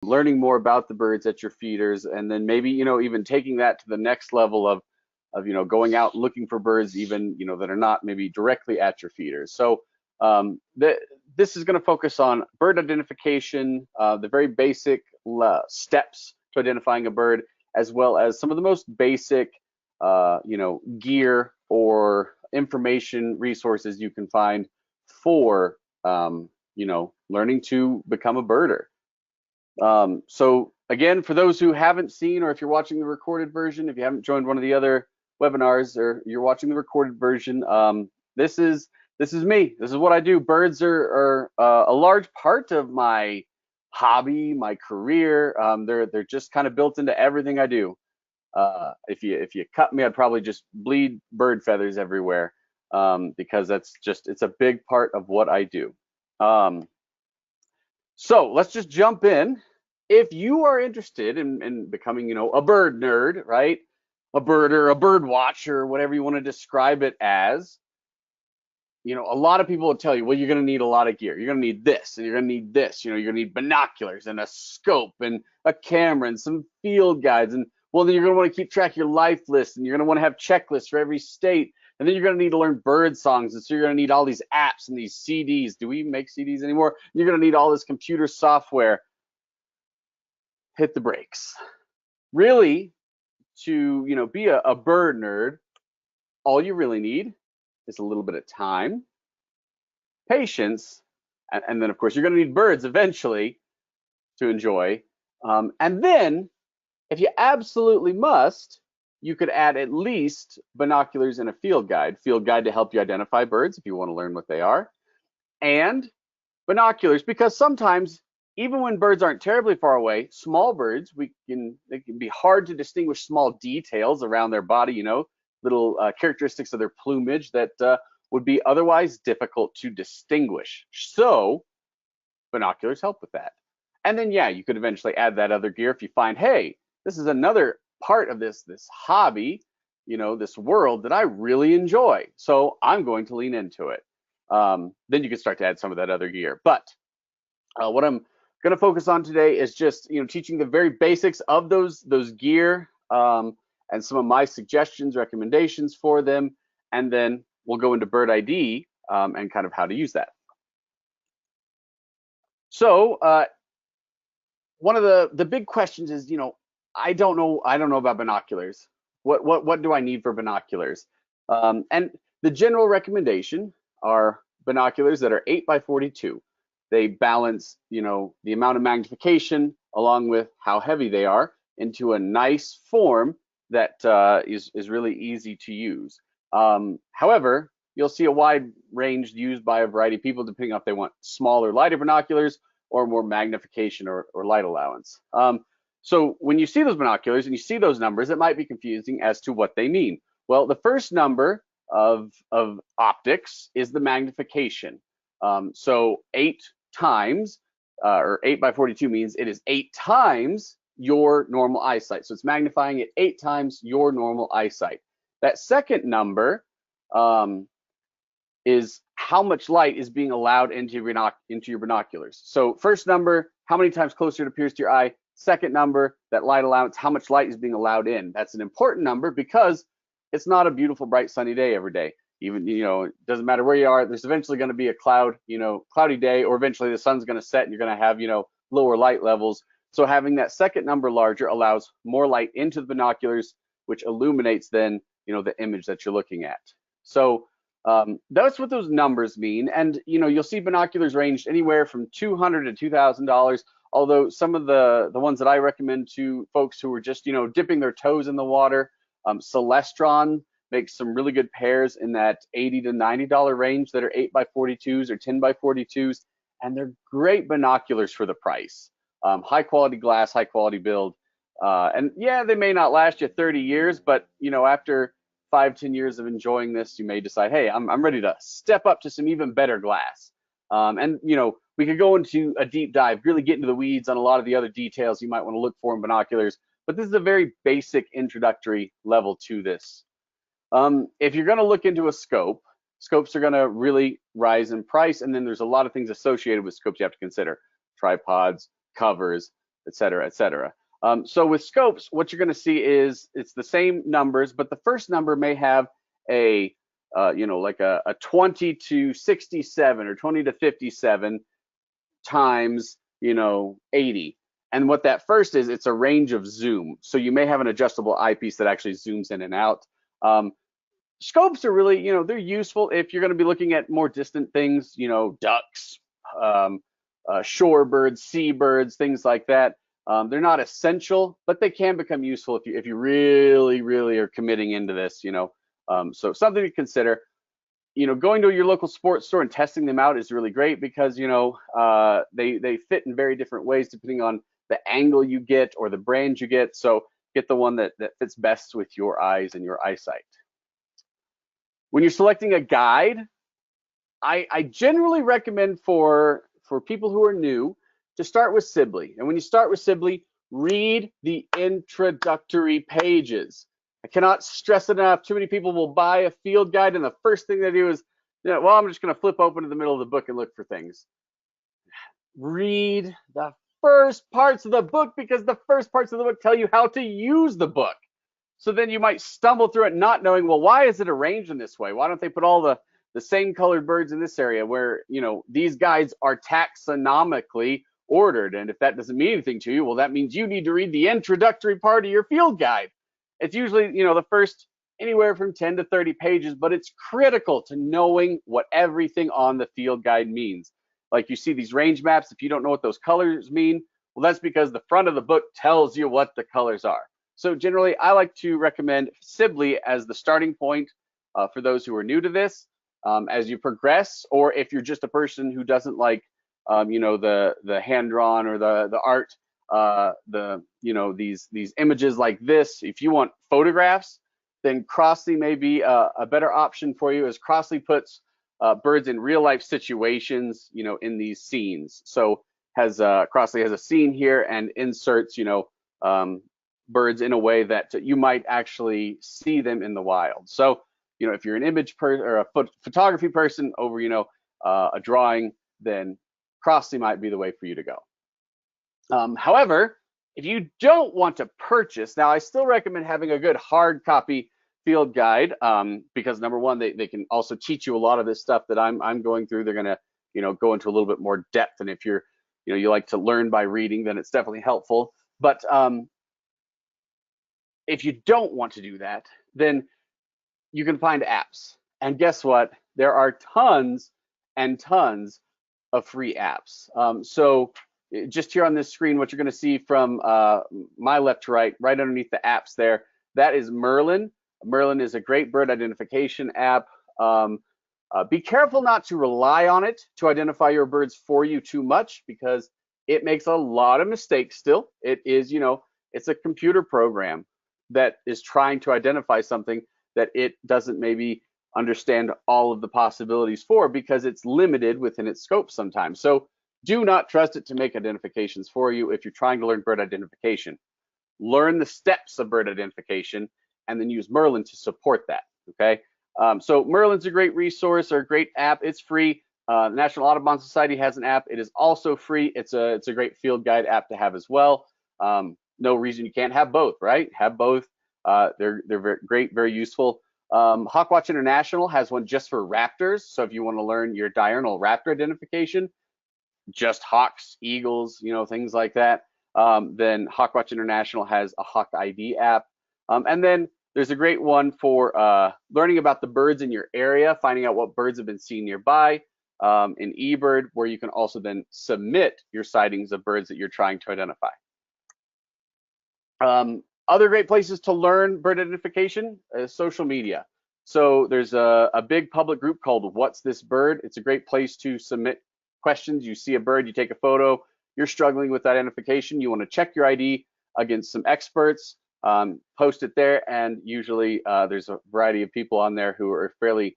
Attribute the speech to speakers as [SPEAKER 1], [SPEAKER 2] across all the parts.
[SPEAKER 1] learning more about the birds at your feeders, and then maybe, even taking that to the next level of going out looking for birds even, that are not maybe directly at your feeders. So this is going to focus on bird identification, the very basic steps to identifying a bird, as well as some of the most basic, gear or information resources you can find for, learning to become a birder. So again, for those who haven't seen, or if you're watching the recorded version, if you haven't joined one of the other webinars, or you're watching the recorded version, this is me. This is what I do. Birds are a large part of my hobby, my career. They're just kind of built into everything I do. If you cut me, I'd probably just bleed bird feathers everywhere, because it's a big part of what I do. So let's just jump in. If you are interested in becoming, a bird nerd, right? A birder, a bird watcher, whatever you want to describe it as, a lot of people will tell you, well, you're going to need a lot of gear. You're going to need this, and you're going to need this. You're going to need binoculars and a scope and a camera and some field guides. And well, then you're going to want to keep track of your life list, and you're going to want to have checklists for every state. And then you're going to need to learn bird songs. And so you're going to need all these apps and these CDs. Do we make CDs anymore? You're going to need all this computer software. Hit the brakes. Really, to be a bird nerd, all you really need is a little bit of time, patience, and then of course you're going to need birds eventually to enjoy. And then, if you absolutely must, you could add at least binoculars and a field guide to help you identify birds if you want to learn what they are, and binoculars, because sometimes, even when birds aren't terribly far away, small birds, they can be hard to distinguish small details around their body, little characteristics of their plumage that would be otherwise difficult to distinguish. So binoculars help with that. And then, yeah, you could eventually add that other gear if you find, hey, this is another part of this hobby, this world that I really enjoy. So I'm going to lean into it. Then you can start to add some of that other gear. But what I'm going to focus on today is just teaching the very basics of those gear, and some of my suggestions, recommendations for them, and then we'll go into bird ID and kind of how to use that. So one of the big questions is, I don't know about binoculars. What do I need for binoculars? And the general recommendation are binoculars that are 8x42. They balance, the amount of magnification along with how heavy they are into a nice form that is really easy to use. However, you'll see a wide range used by a variety of people depending on if they want smaller, lighter binoculars or more magnification or light allowance. So when you see those binoculars and you see those numbers, it might be confusing as to what they mean. Well, the first number of optics is the magnification. So 8 times, or 8x42 means it is 8 times your normal eyesight. So it's magnifying it 8 times your normal eyesight. That second number is how much light is being allowed into your binoculars. So first number, how many times closer it appears to your eye. Second number, that light allowance, how much light is being allowed in. That's an important number because it's not a beautiful, bright, sunny day every day. Even, it doesn't matter where you are, there's eventually going to be a cloudy day, or eventually the sun's going to set and you're going to have, lower light levels. So having that second number larger allows more light into the binoculars, which illuminates then, the image that you're looking at. So that's what those numbers mean. And, you'll see binoculars ranged anywhere from $200 to $2,000. Although some of the ones that I recommend to folks who are just, dipping their toes in the water, Celestron makes some really good pairs in that $80 to $90 range that are 8x42s or 10x42s, and they're great binoculars for the price. High quality glass, high quality build, and yeah, they may not last you 30 years, but after 5-10 years of enjoying this, you may decide, hey, I'm ready to step up to some even better glass. And we could go into a deep dive, really get into the weeds on a lot of the other details you might want to look for in binoculars, but this is a very basic introductory level to this. If you're going to look into a scope, scopes are going to really rise in price, and then there's a lot of things associated with scopes you have to consider: tripods, covers, et cetera, et cetera. So with scopes, what you're going to see is it's the same numbers, but the first number may have a like a 20 to 67 or 20 to 57 times 80. And what that first is, it's a range of zoom. So you may have an adjustable eyepiece that actually zooms in and out. Scopes are really, they're useful if you're going to be looking at more distant things, ducks, shorebirds, seabirds, things like that. They're not essential, but they can become useful if you really, really are committing into this, so something to consider. Going to your local sports store and testing them out is really great because, they fit in very different ways depending on the angle you get or the brand you get. So get the one that fits best with your eyes and your eyesight. When you're selecting a guide, I generally recommend for people who are new to start with Sibley. And when you start with Sibley, read the introductory pages. I cannot stress it enough. Too many people will buy a field guide and the first thing they do is, well, I'm just going to flip open to the middle of the book and look for things. Read the first parts of the book because the first parts of the book tell you how to use the book. So then you might stumble through it not knowing, well, why is it arranged in this way? Why don't they put all the same colored birds in this area where, these guides are taxonomically ordered. And if that doesn't mean anything to you, well, that means you need to read the introductory part of your field guide. It's usually, the first anywhere from 10 to 30 pages, but it's critical to knowing what everything on the field guide means. Like you see these range maps, if you don't know what those colors mean, well, that's because the front of the book tells you what the colors are. So generally, I like to recommend Sibley as the starting point for those who are new to this. As you progress, or if you're just a person who doesn't like, the hand-drawn or the art, these images like this. If you want photographs, then Crossley may be a better option for you, as Crossley puts birds in real-life situations, in these scenes. So Crossley has a scene here and inserts, birds in a way that you might actually see them in the wild. So, if you're an image person or a photography person over, a drawing, then Crossley might be the way for you to go. However, if you don't want to purchase, now I still recommend having a good hard copy field guide because number one, they can also teach you a lot of this stuff that I'm going through. They're gonna, go into a little bit more depth, and if you're, you like to learn by reading, then it's definitely helpful. But if you don't want to do that, then you can find apps. And guess what? There are tons and tons of free apps. So just here on this screen, what you're going to see from my left to right underneath the apps there, that is Merlin. Merlin is a great bird identification app. Be careful not to rely on it to identify your birds for you too much because it makes a lot of mistakes still. It is, it's a computer program that is trying to identify something that it doesn't maybe understand all of the possibilities for because it's limited within its scope sometimes. So do not trust it to make identifications for you if you're trying to learn bird identification. Learn the steps of bird identification and then use Merlin to support that, okay? So Merlin's a great resource or a great app. It's free. National Audubon Society has an app. It is also free. It's a great field guide app to have as well. No reason you can't have both, right? Have both. They're very great, very useful. Hawkwatch International has one just for raptors. So if you want to learn your diurnal raptor identification, just hawks, eagles, things like that, then Hawkwatch International has a Hawk ID app. And then there's a great one for learning about the birds in your area, finding out what birds have been seen nearby, in eBird, where you can also then submit your sightings of birds that you're trying to identify. Other great places to learn bird identification is social media. So there's a big public group called What's This Bird? It's a great place to submit questions. You see a bird, you take a photo, you're struggling with identification, you want to check your ID against some experts, post it there, and usually there's a variety of people on there who are fairly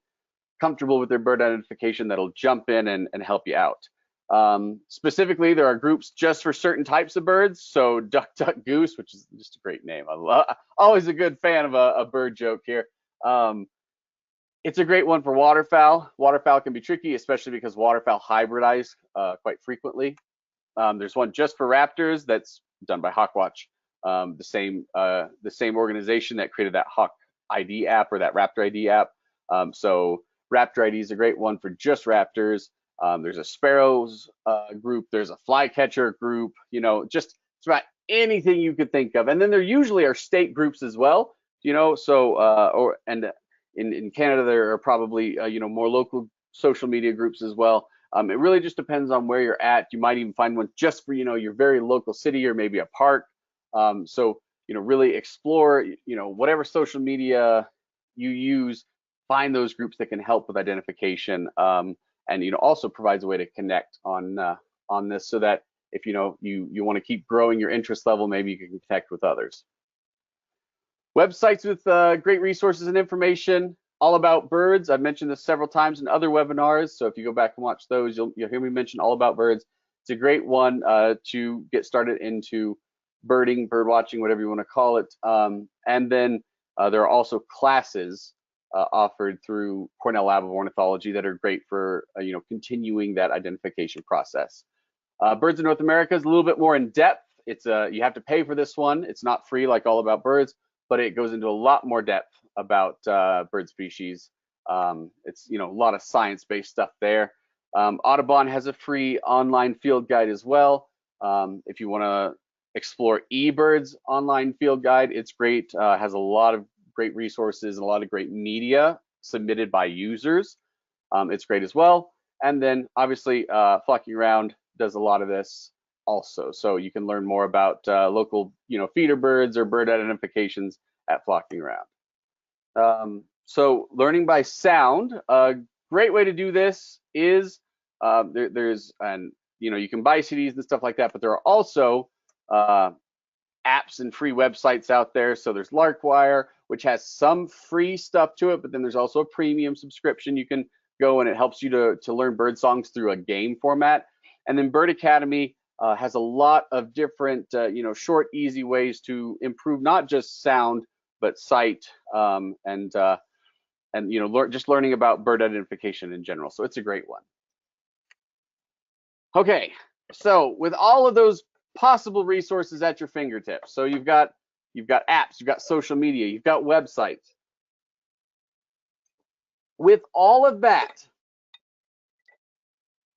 [SPEAKER 1] comfortable with their bird identification that'll jump in and help you out. Specifically, there are groups just for certain types of birds. So duck, duck, goose, which is just a great name. Always a good fan of a bird joke here. It's a great one for waterfowl. Waterfowl can be tricky, especially because waterfowl hybridize quite frequently. There's one just for raptors that's done by Hawkwatch, the same organization that created that Hawk ID app or that Raptor ID app. So Raptor ID is a great one for just raptors. There's a sparrows group, there's a flycatcher group, just it's about anything you could think of. And then there usually are state groups as well, so in Canada there are probably more local social media groups as well. It really just depends on where you're at. You might even find one just for your very local city or maybe a park. So really explore whatever social media you use, find those groups that can help with identification, and also provides a way to connect on this, so that if you want to keep growing your interest level, maybe you can connect with others. Websites with great resources and information all about birds. I've mentioned this several times in other webinars, so if you go back and watch those, you'll hear me mention All About Birds. It's a great one to get started into birding, bird watching, whatever you want to call it. And then there are also classes offered through Cornell Lab of Ornithology that are great for continuing that identification process. Birds of North America is a little bit more in depth. It's you have to pay for this one. It's not free like All About Birds, but it goes into a lot more depth about bird species. It's a lot of science-based stuff there. Audubon has a free online field guide as well. If you want to explore eBird's online field guide, it's great. Has a lot of great resources and a lot of great media submitted by users. It's great as well. And then obviously Flocking Around does a lot of this also. So you can learn more about local feeder birds or bird identifications at Flocking Around. So learning by sound, a great way to do this is there's you can buy CDs and stuff like that, but there are also apps and free websites out there. So there's Larkwire, which has some free stuff to it, but then there's also a premium subscription you can go, and it helps you to learn bird songs through a game format. And then Bird Academy has a lot of different short, easy ways to improve not just sound but sight, and just learning about bird identification in general. So it's a great one. Okay, so with all of those possible resources at your fingertips, so you've got apps, you've got social media, you've got websites. With all of that,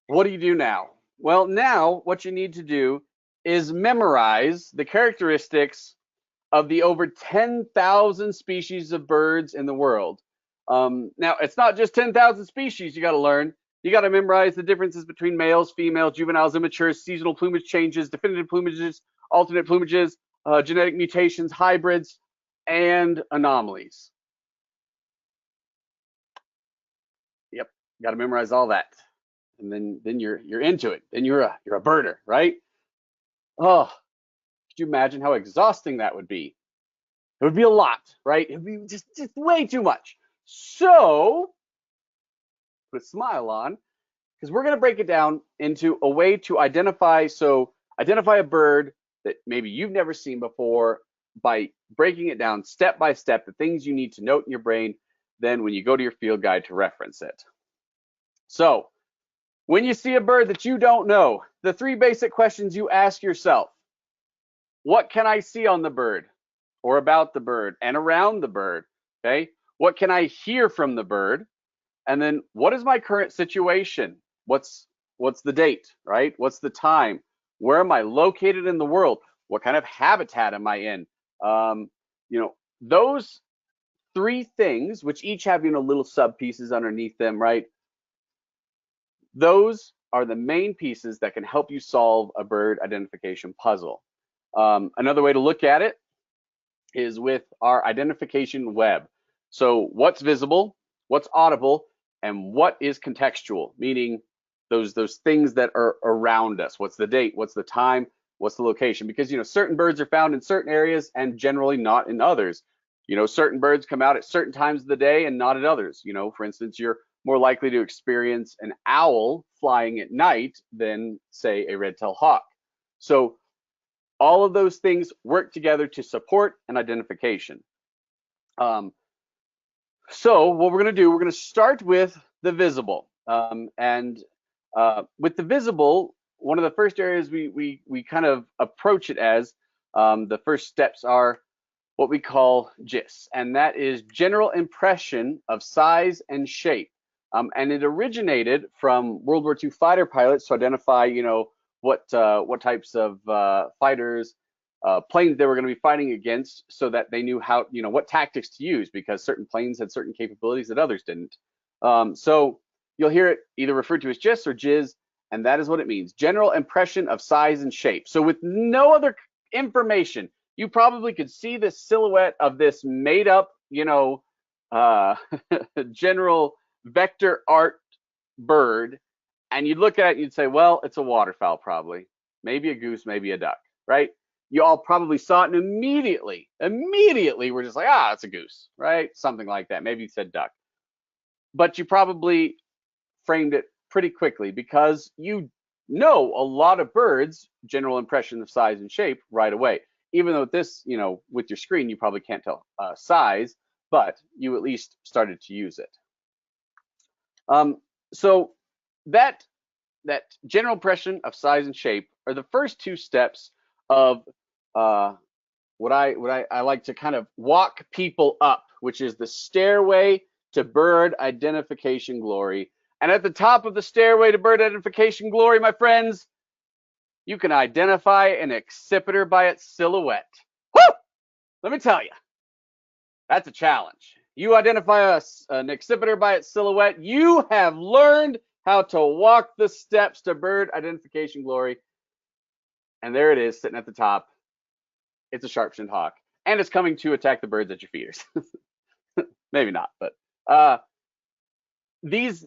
[SPEAKER 1] what do you do now? Well, now what you need to do is memorize the characteristics of the over 10,000 species of birds in the world. Now, it's not just 10,000 species you got to learn. You got to memorize the differences between males, females, juveniles, immatures, seasonal plumage changes, definitive plumages, alternate plumages, genetic mutations, hybrids, and anomalies. Yep, got to memorize all that, and then you're into it. Then you're a birder, right? Oh, could you imagine how exhausting that would be? It would be a lot, right? It would be just way too much. So put a smile on, because we're going to break it down into a way to identify. So identify a bird that maybe you've never seen before by breaking it down step by step, the things you need to note in your brain, then when you go to your field guide to reference it. So when you see a bird that you don't know, the three basic questions you ask yourself: what can I see on the bird or about the bird and around the bird? Okay. What can I hear from the bird? And then what is my current situation? What's the date, right? What's the time? Where am I located in the world? What kind of habitat am I in? Those three things, which each have little sub pieces underneath them, right? Those are the main pieces that can help you solve a bird identification puzzle. Another way to look at it is with our identification web. So what's visible, what's audible, and what is contextual, meaning those things that are around us. What's the date? What's the time? What's the location? Because certain birds are found in certain areas and generally not in others. Certain birds come out at certain times of the day and not at others. For instance, you're more likely to experience an owl flying at night than, say, a red-tailed hawk. So all of those things work together to support an identification. So what we're going to do, we're going to start with the visible. With the visible, one of the first areas we kind of approach it as, the first steps are what we call GIS, and that is general impression of size and shape. And it originated from World War II fighter pilots to identify, what types of fighters, planes they were going to be fighting against, so that they knew how, what tactics to use, because certain planes had certain capabilities that others didn't. So you'll hear it either referred to as GIS or JIS, and that is what it means: general impression of size and shape. So with no other information, you probably could see the silhouette of this made up, general vector art bird, and you'd look at it and you'd say, well, it's a waterfowl, probably, maybe a goose, maybe a duck, right? You all probably saw it and immediately we're just like, it's a goose, right? Something like that. Maybe you said duck, but you probably framed it pretty quickly, because you know a lot of birds' general impression of size and shape right away. Even though this, with your screen, you probably can't tell size, but you at least started to use it. So that general impression of size and shape are the first two steps of what I like to kind of walk people up, which is the stairway to bird identification glory. And at the top of the stairway to bird identification glory, my friends, you can identify an accipiter by its silhouette. Woo! Let me tell you, that's a challenge. You identify an accipiter by its silhouette, you have learned how to walk the steps to bird identification glory. And there it is, sitting at the top. It's a sharp-shinned hawk, and it's coming to attack the birds at your feeders. Maybe not, but these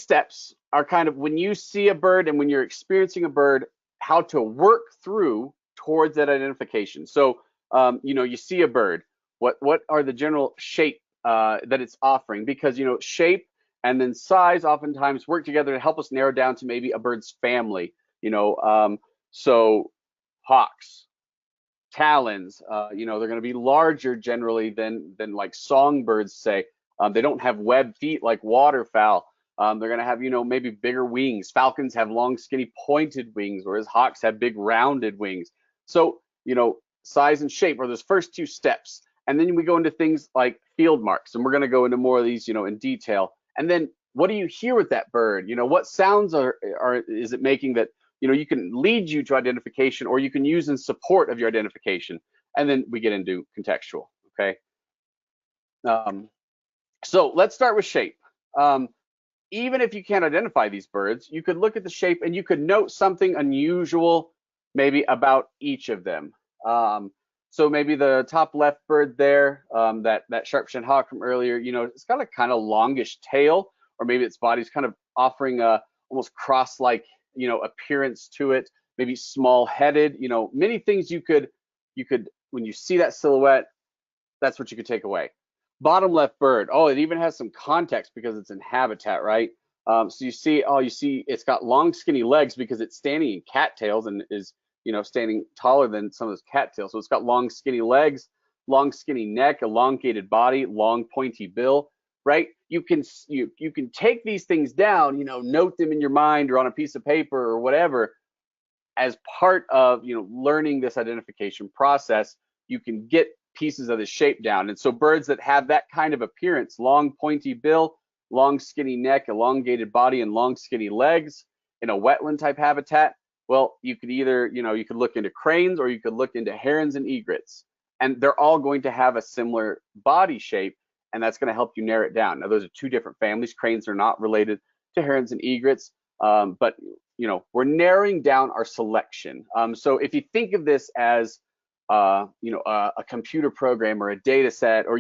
[SPEAKER 1] steps are kind of, when you see a bird and when you're experiencing a bird, how to work through towards that identification. So, you see a bird. What are the general shape that it's offering? Because, shape and then size oftentimes work together to help us narrow down to maybe a bird's family. So hawks, talons, they're going to be larger generally than like songbirds, say. They don't have webbed feet like waterfowl. They're going to have, maybe bigger wings. Falcons have long, skinny, pointed wings, whereas hawks have big, rounded wings. So, size and shape are those first two steps. And then we go into things like field marks, and we're going to go into more of these, in detail. And then what do you hear with that bird? What sounds is it making that, you can lead you to identification, or you can use in support of your identification. And then we get into contextual, okay? So let's start with shape. Even if you can't identify these birds, you could look at the shape and you could note something unusual maybe about each of them. So maybe the top left bird there, that sharp-shinned hawk from earlier, it's got a kind of longish tail, or maybe its body's kind of offering a almost cross-like, appearance to it. Maybe small-headed, many things you could, when you see that silhouette, that's what you could take away. Bottom left bird, it even has some context because it's in habitat, right? So you see it's got long, skinny legs because it's standing in cattails and is, standing taller than some of those cattails. So it's got long, skinny legs, long, skinny neck, elongated body, long, pointy bill, right? You can take these things down, note them in your mind or on a piece of paper or whatever, as part of, learning this identification process. You can get pieces of the shape down. And so birds that have that kind of appearance, long pointy bill, long skinny neck, elongated body, and long skinny legs in a wetland type habitat, well, you could either, you could look into cranes, or you could look into herons and egrets. And they're all going to have a similar body shape, and that's going to help you narrow it down. Now, those are two different families. Cranes are not related to herons and egrets, but we're narrowing down our selection. So if you think of this as a computer program or a data set, or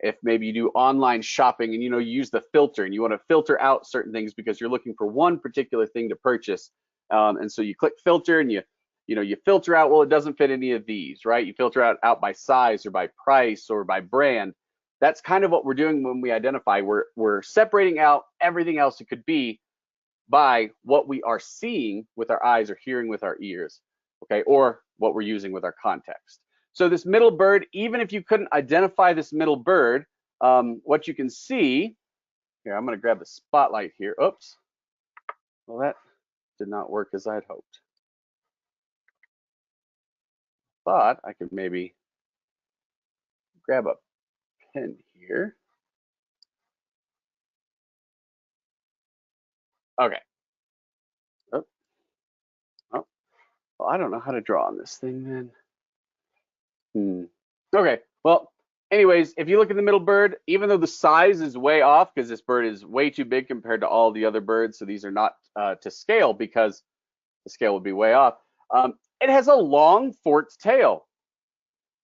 [SPEAKER 1] if maybe you do online shopping and you use the filter and you want to filter out certain things because you're looking for one particular thing to purchase, and so you click filter and you filter out, well, it doesn't fit any of these, right? You filter out by size or by price or by brand. That's kind of what we're doing when we identify. We're separating out everything else it could be by what we are seeing with our eyes or hearing with our ears, okay, or what we're using with our context. So this middle bird, even if you couldn't identify this middle bird, what you can see here, I'm going to grab the spotlight here. Oops. Well, did not work as I'd hoped. But I could maybe grab a pen here. Okay. Oh, oh. Well, I don't know how to draw on this thing, man. Okay. Well, anyways, if you look at the middle bird, even though the size is way off because this bird is way too big compared to all the other birds, so these are not to scale because the scale would be way off. It has a long forked tail.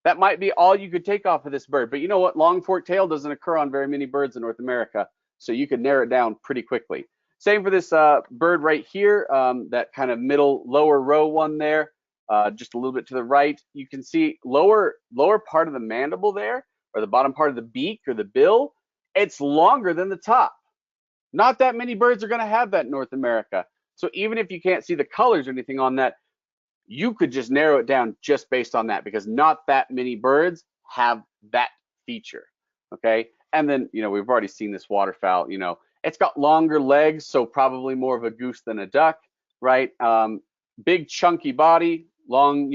[SPEAKER 1] That might be all you could take off of this bird. But you know what? Long forked tail doesn't occur on very many birds in North America, so you could narrow it down pretty quickly. Same for this bird right here, that kind of middle lower row one there, just a little bit to the right. You can see lower part of the mandible there, or the bottom part of the beak or the bill. It's longer than the top. Not that many birds are going to have that in North America. So even if you can't see the colors or anything on that, you could just narrow it down just based on that, because not that many birds have that feature. Okay. And then, we've already seen this waterfowl, it's got longer legs, so probably more of a goose than a duck, right? Big chunky body, long,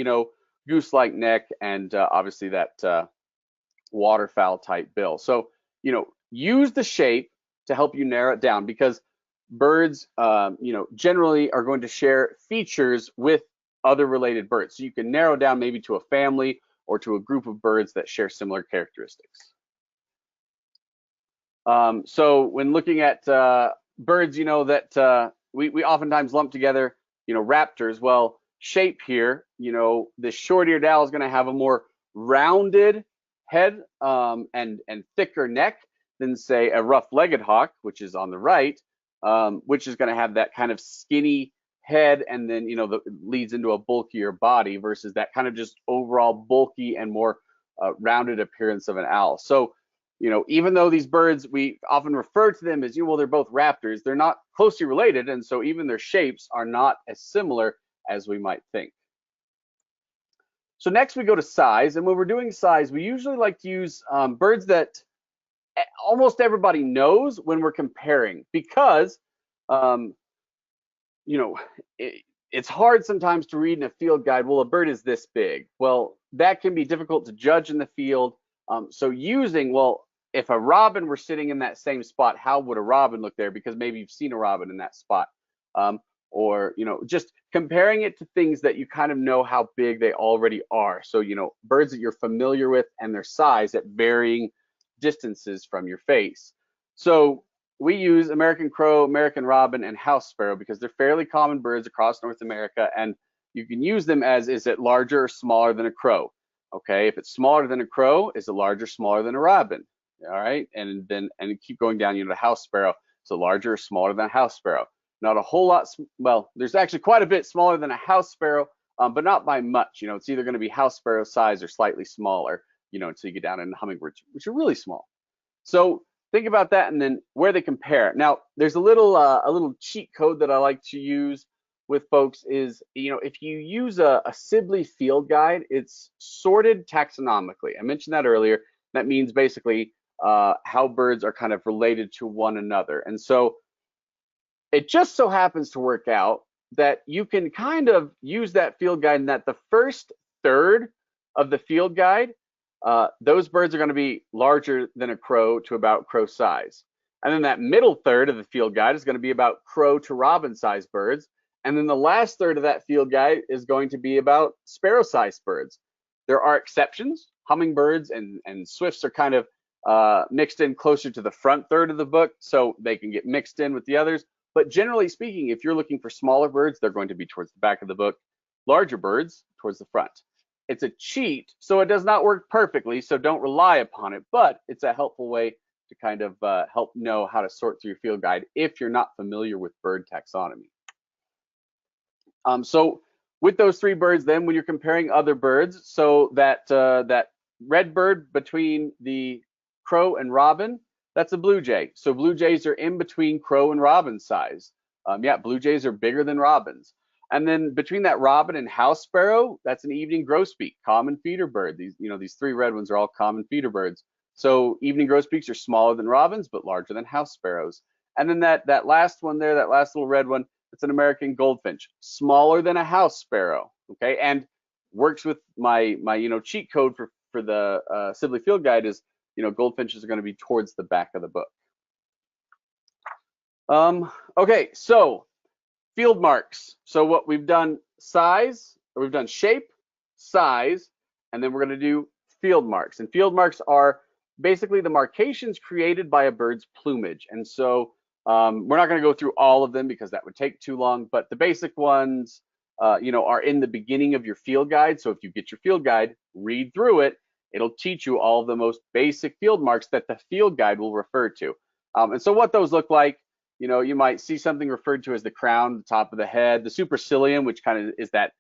[SPEAKER 1] goose-like neck, and obviously that waterfowl type bill. So, use the shape to help you narrow it down, because birds, generally are going to share features with other related birds. So you can narrow down maybe to a family or to a group of birds that share similar characteristics. So when looking at birds, that we oftentimes lump together, raptors. Well, shape here, this short-eared owl is going to have a more rounded head and thicker neck than, say, a rough-legged hawk, which is on the right, which is going to have that kind of skinny head, and then that leads into a bulkier body, versus that kind of just overall bulky and more rounded appearance of an owl. So even though these birds, we often refer to them as, well, they're both raptors, they're not closely related, and so even their shapes are not as similar as we might think. So next we go to size, and when we're doing size, we usually like to use birds that almost everybody knows when we're comparing, because it's hard sometimes to read in a field guide, well, a bird is this big. Well, that can be difficult to judge in the field. So using, well, if a robin were sitting in that same spot, how would a robin look there? Because maybe you've seen a robin in that spot. Or, just comparing it to things that you kind of know how big they already are. So, birds that you're familiar with and their size at varying distances from your face. So we use American crow, American robin, and house sparrow because they're fairly common birds across North America, and you can use them as, is it larger or smaller than a crow? Okay, if it's smaller than a crow, is it larger or smaller than a robin? All right, and keep going down, the house sparrow, so larger or smaller than a house sparrow? Not a whole lot, well, there's actually quite a bit smaller than a house sparrow, but not by much. It's either going to be house sparrow size or slightly smaller, until you get down into hummingbirds, which are really small. So think about that, and then where they compare. Now, there's a little cheat code that I like to use with folks is, if you use a Sibley field guide, it's sorted taxonomically. I mentioned that earlier. That means basically how birds are kind of related to one another. And so it just so happens to work out that you can kind of use that field guide, and that the first third of the field guide, those birds are going to be larger than a crow to about crow size. And then that middle third of the field guide is going to be about crow to robin sized birds. And then the last third of that field guide is going to be about sparrow sized birds. There are exceptions. Hummingbirds and swifts are kind of mixed in closer to the front third of the book, so they can get mixed in with the others. But generally speaking, if you're looking for smaller birds, they're going to be towards the back of the book. Larger birds towards the front. It's a cheat, so it does not work perfectly, so don't rely upon it, but it's a helpful way to kind of help know how to sort through your field guide if you're not familiar with bird taxonomy. So with those three birds, then when you're comparing other birds, so that red bird between the crow and robin, that's a blue jay. So blue jays are in between crow and robin size. Yeah, blue jays are bigger than robins. And then between that robin and house sparrow, that's an evening grosbeak, common feeder bird. These three red ones are all common feeder birds. So evening grosbeaks are smaller than robins, but larger than house sparrows. And then that last one there, that last little red one, It's an American goldfinch, smaller than a house sparrow. Okay, and works with my cheat code for the Sibley Field Guide is goldfinches are going to be towards the back of the book. Okay, so field marks. So what we've done size, or we've done shape, size, and then we're going to do field marks. And field marks are basically the markations created by a bird's plumage. And so we're not going to go through all of them because that would take too long, but the basic ones, are in the beginning of your field guide. So if you get your field guide, read through it, it'll teach you all of the most basic field marks that the field guide will refer to. And so what those look like, you might see something referred to as the crown, the top of the head, the supercilium, which kind of is that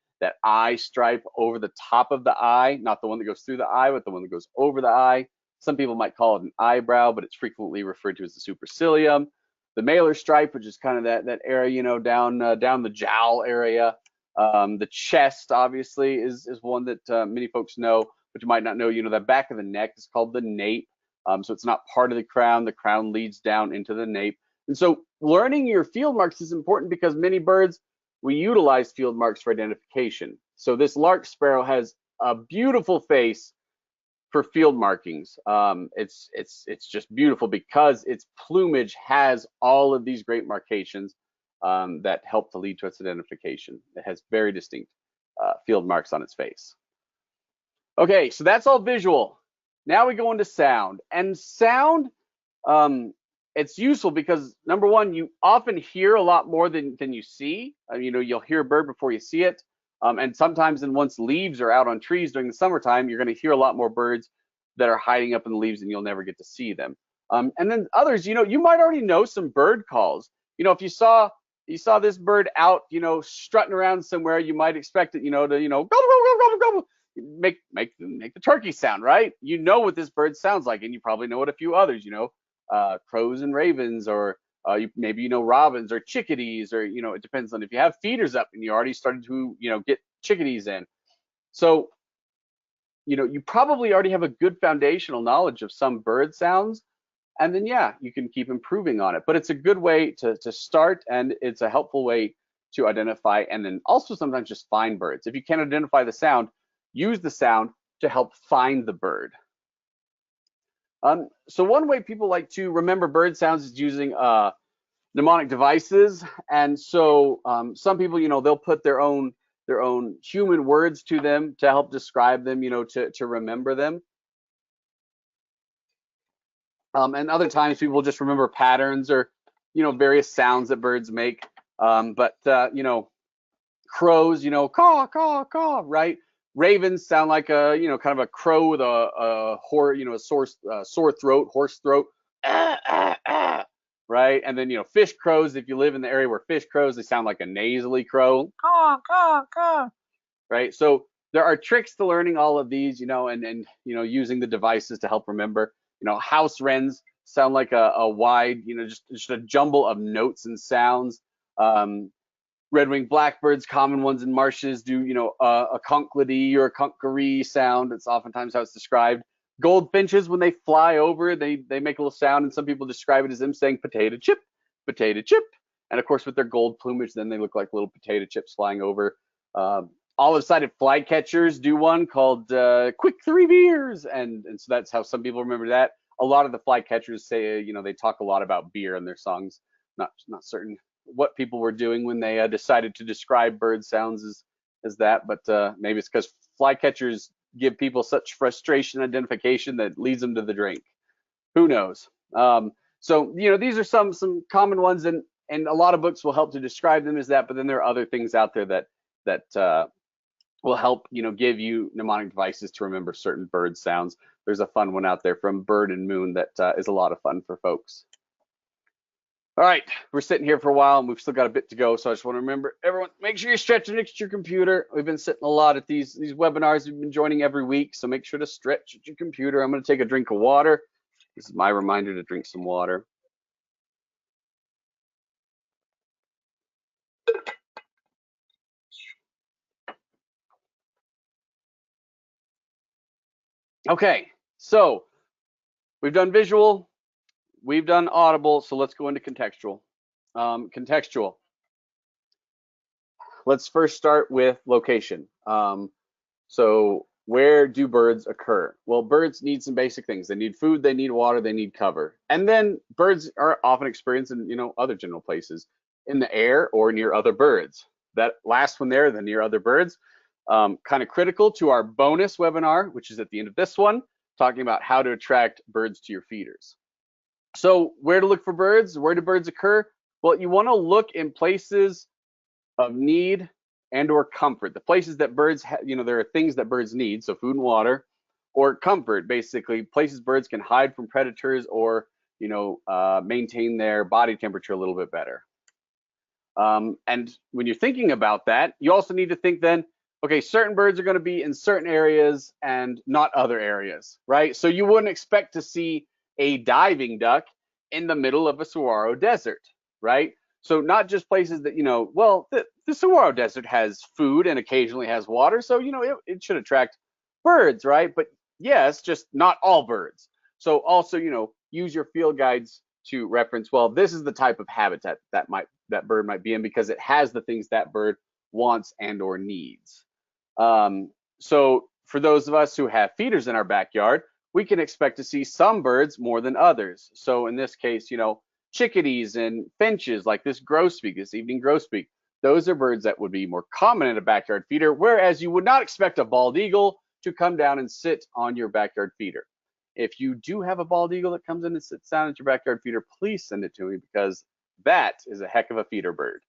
[SPEAKER 1] eye stripe over the top of the eye, not the one that goes through the eye, but the one that goes over the eye. Some people might call it an eyebrow, but it's frequently referred to as the supercilium. The malar stripe, which is kind of that area, down the jowl area. The chest, obviously, is one that many folks know, but you might not know. The back of the neck is called the nape. So it's not part of the crown. The crown leads down into the nape. And so learning your field marks is important because many birds, we utilize field marks for identification. So this lark sparrow has a beautiful face for field markings. It's just beautiful because its plumage has all of these great markations that help to lead to its identification. It has very distinct field marks on its face. Okay, so that's all visual. Now we go into sound. And sound, it's useful because number one, you often hear a lot more than you see. You'll hear a bird before you see it. And sometimes once leaves are out on trees during the summertime, you're going to hear a lot more birds that are hiding up in the leaves and you'll never get to see them. And then others, you might already know some bird calls. If you saw this bird out, strutting around somewhere, you might expect it, to, gobble, gobble, gobble, gobble, make the turkey sound, right? You know what this bird sounds like, and you probably know what a few others, crows and ravens, or maybe robins or chickadees, or it depends on if you have feeders up and you already started to get chickadees in. So you probably already have a good foundational knowledge of some bird sounds, and then you can keep improving on it. But it's a good way to start, and it's a helpful way to identify and then also sometimes just find birds. If you can't identify the sound, use the sound to help find the bird. So one way people like to remember bird sounds is using mnemonic devices. And so some people, they'll put their own human words to them to help describe them, to remember them. And other times people just remember patterns or, various sounds that birds make. But crows, caw, caw, caw, right? Ravens sound like a, kind of a crow with a sore throat, hoarse throat, right? And then, fish crows, if you live in the area where fish crows, they sound like a nasally crow, caw, caw, caw, right? So there are tricks to learning all of these, and using the devices to help remember. House wrens sound like a wide, just a jumble of notes and sounds. Red-winged blackbirds, common ones in marshes, do a conkledy or a conkaree sound. It's oftentimes how it's described. Goldfinches, when they fly over, they make a little sound, and some people describe it as them saying potato chip, potato chip. And of course, with their gold plumage, then they look like little potato chips flying over. Olive-sided flycatchers do one called Quick 3 Beers, and so that's how some people remember that. A lot of the flycatchers say, they talk a lot about beer in their songs. Not certain what people were doing when they decided to describe bird sounds as that, but maybe it's because flycatchers give people such frustration identification that leads them to the drink. Who knows? So these are some common ones, and a lot of books will help to describe them as that, but then there are other things out there that will help give you mnemonic devices to remember certain bird sounds. There's a fun one out there from Bird and Moon that is a lot of fun for folks. All right, we're sitting here for a while and we've still got a bit to go, so I just want to remember everyone, make sure you're stretching next to your computer. We've been sitting a lot at these webinars we've been joining every week, so make sure to stretch at your computer. I'm going to take a drink of water. This is my reminder to drink some water. Okay, so we've done visual, we've done audible, so let's go into contextual. Contextual. let's first start with location. So where do birds occur? Well, birds need some basic things. They need food, they need water, they need cover. And then birds are often experienced in, other general places, in the air or near other birds. That last one there, the near other birds, kind of critical to our bonus webinar, which is at the end of this one, talking about how to attract birds to your feeders. So where to look for birds? Where do birds occur? Well, you want to look in places of need and or comfort. The places that birds, there are things that birds need, so food and water, or comfort, basically places birds can hide from predators or, maintain their body temperature a little bit better. And when you're thinking about that, you also need to think then, okay, certain birds are going to be in certain areas and not other areas, right? So you wouldn't expect to see a diving duck in the middle of a saguaro desert, right? So not just places that, the saguaro desert has food and occasionally has water, so, it should attract birds, right? But yes, just not all birds. So also, use your field guides to reference, well, this is the type of habitat that bird might be in because it has the things that bird wants and or needs. So for those of us who have feeders in our backyard, we can expect to see some birds more than others. So in this case, chickadees and finches, like this grosbeak, this evening grosbeak, those are birds that would be more common in a backyard feeder, whereas you would not expect a bald eagle to come down and sit on your backyard feeder. If you do have a bald eagle that comes in and sits down at your backyard feeder, please send it to me because that is a heck of a feeder bird.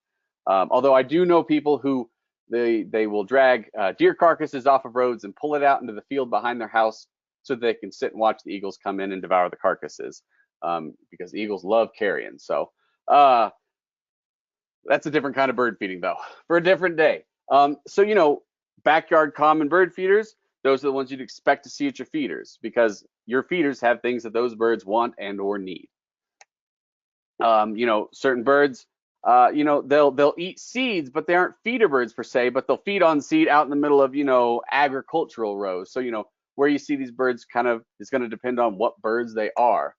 [SPEAKER 1] Although I do know people who they will drag deer carcasses off of roads and pull it out into the field behind their house so they can sit and watch the eagles come in and devour the carcasses. Because the eagles love carrion. So that's a different kind of bird feeding though, for a different day. So, backyard common bird feeders, those are the ones you'd expect to see at your feeders because your feeders have things that those birds want and or need. Certain birds, they'll eat seeds, but they aren't feeder birds per se, but they'll feed on seed out in the middle of, agricultural rows. So, where you see these birds kind of is going to depend on what birds they are.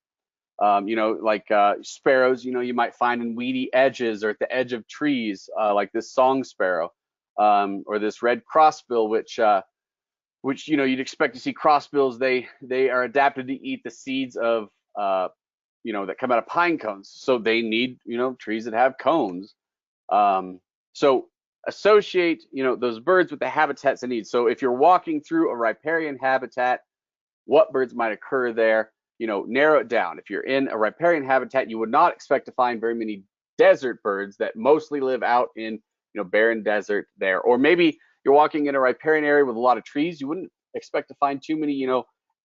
[SPEAKER 1] Like sparrows, you might find in weedy edges or at the edge of trees, like this song sparrow, or this red crossbill, which you'd expect to see crossbills. They are adapted to eat the seeds of, that come out of pine cones. So they need, trees that have cones. So associate, those birds with the habitats they need. So if you're walking through a riparian habitat, what birds might occur there? Narrow it down. If you're in a riparian habitat, you would not expect to find very many desert birds that mostly live out in, barren desert there. Or maybe you're walking in a riparian area with a lot of trees. You wouldn't expect to find too many,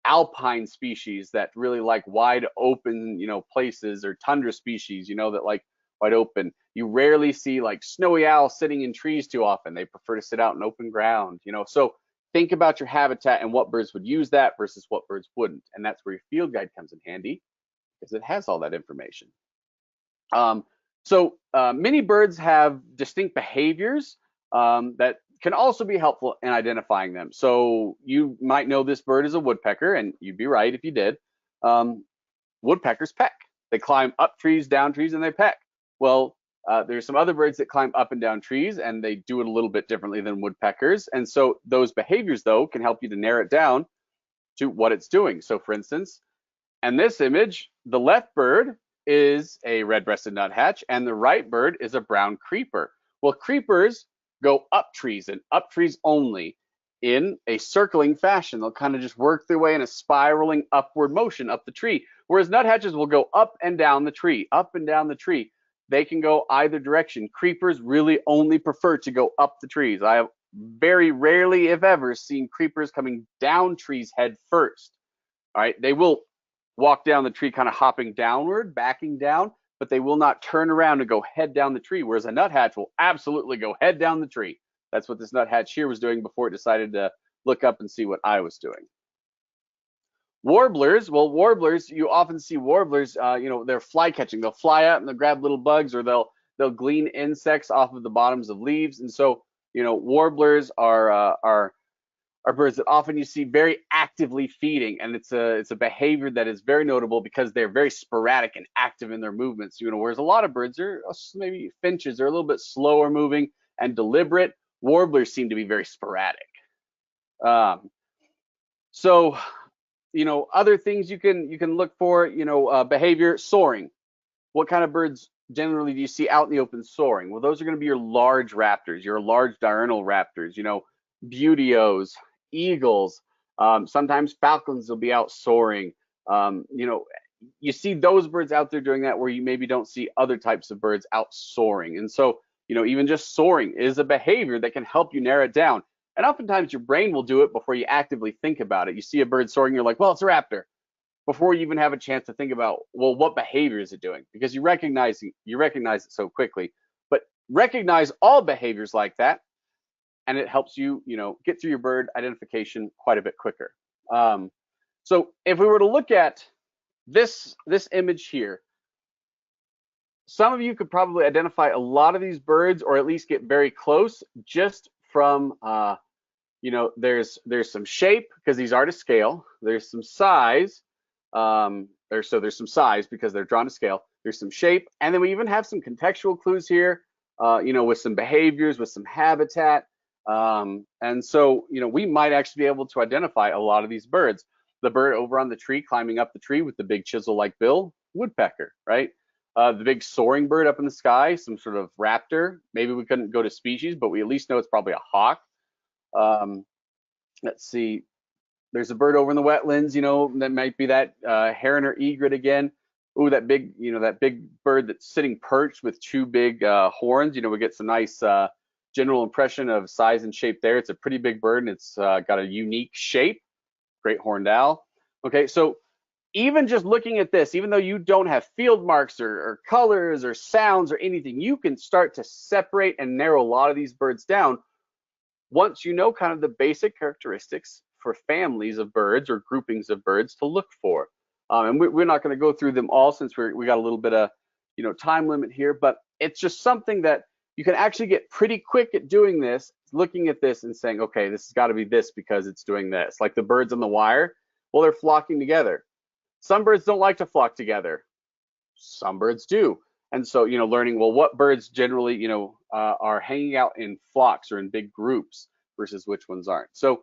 [SPEAKER 1] alpine species that really like wide open, places, or tundra species, that like wide open. You rarely see like snowy owls sitting in trees too often. They prefer to sit out in open ground, So think about your habitat and what birds would use that versus what birds wouldn't. And that's where your field guide comes in handy because it has all that information. Many birds have distinct behaviors that can also be helpful in identifying them. So you might know this bird is a woodpecker, and you'd be right if you did. Woodpeckers peck. They climb up trees, down trees, and they peck. Well, there's some other birds that climb up and down trees, and they do it a little bit differently than woodpeckers. And so those behaviors, though, can help you to narrow it down to what it's doing. So for instance, in this image, the left bird is a red-breasted nuthatch, and the right bird is a brown creeper. Well, creepers go up trees and up trees only in a circling fashion. They'll kind of just work their way in a spiraling upward motion up the tree, whereas nuthatches will go up and down the tree, up and down the tree. They can go either direction. Creepers really only prefer to go up the trees. I have very rarely, if ever, seen creepers coming down trees head first. All right, they will walk down the tree kind of hopping downward, backing down, but they will not turn around and go head down the tree, whereas a nuthatch will absolutely go head down the tree. That's what this nuthatch here was doing before it decided to look up and see what I was doing. Warblers, well, warblers, you often see warblers, they're fly catching. They'll fly out and they'll grab little bugs, or they'll glean insects off of the bottoms of leaves. And so, warblers are birds that often you see very actively feeding, and it's a behavior that is very notable because they're very sporadic and active in their movements. Whereas a lot of birds are, maybe finches, are a little bit slower moving and deliberate. Warblers seem to be very sporadic. Um, so, other things you can look for, behavior, soaring. What kind of birds generally do you see out in the open soaring? Well, those are going to be your large raptors, your large diurnal raptors, buteos, eagles. Sometimes falcons will be out soaring. You see those birds out there doing that where you maybe don't see other types of birds out soaring. And so, even just soaring is a behavior that can help you narrow it down. And oftentimes your brain will do it before you actively think about it. You see a bird soaring, you're like, well, it's a raptor, before you even have a chance to think about, well, what behavior is it doing? Because you recognize it so quickly. But recognize all behaviors like that, and it helps you, get through your bird identification quite a bit quicker. So if we were to look at this image here, some of you could probably identify a lot of these birds, or at least get very close, just from there's some shape, because these are to scale. There's some size. There's some size because they're drawn to scale. There's some shape, and then we even have some contextual clues here, with some behaviors, with some habitat. And so, we might actually be able to identify a lot of these birds. The bird over on the tree, climbing up the tree with the big chisel-like bill, woodpecker, right? The big soaring bird up in the sky, some sort of raptor. Maybe we couldn't go to species, but we at least know it's probably a hawk. Let's see. There's a bird over in the wetlands, that might be that heron or egret again. Ooh, that big bird that's sitting perched with two big horns. We get some nice general impression of size and shape there. It's a pretty big bird, and it's got a unique shape. Great horned owl. Okay, so even just looking at this, even though you don't have field marks or colors or sounds or anything, you can start to separate and narrow a lot of these birds down once you know kind of the basic characteristics for families of birds or groupings of birds to look for. And we're not going to go through them all, since we got a little bit of time limit here, but it's just something that you can actually get pretty quick at doing this, looking at this and saying, okay, this has got to be this because it's doing this. Like the birds on the wire, well, they're flocking together. Some birds don't like to flock together. Some birds do. And so, learning, well, what birds generally, are hanging out in flocks or in big groups versus which ones aren't. So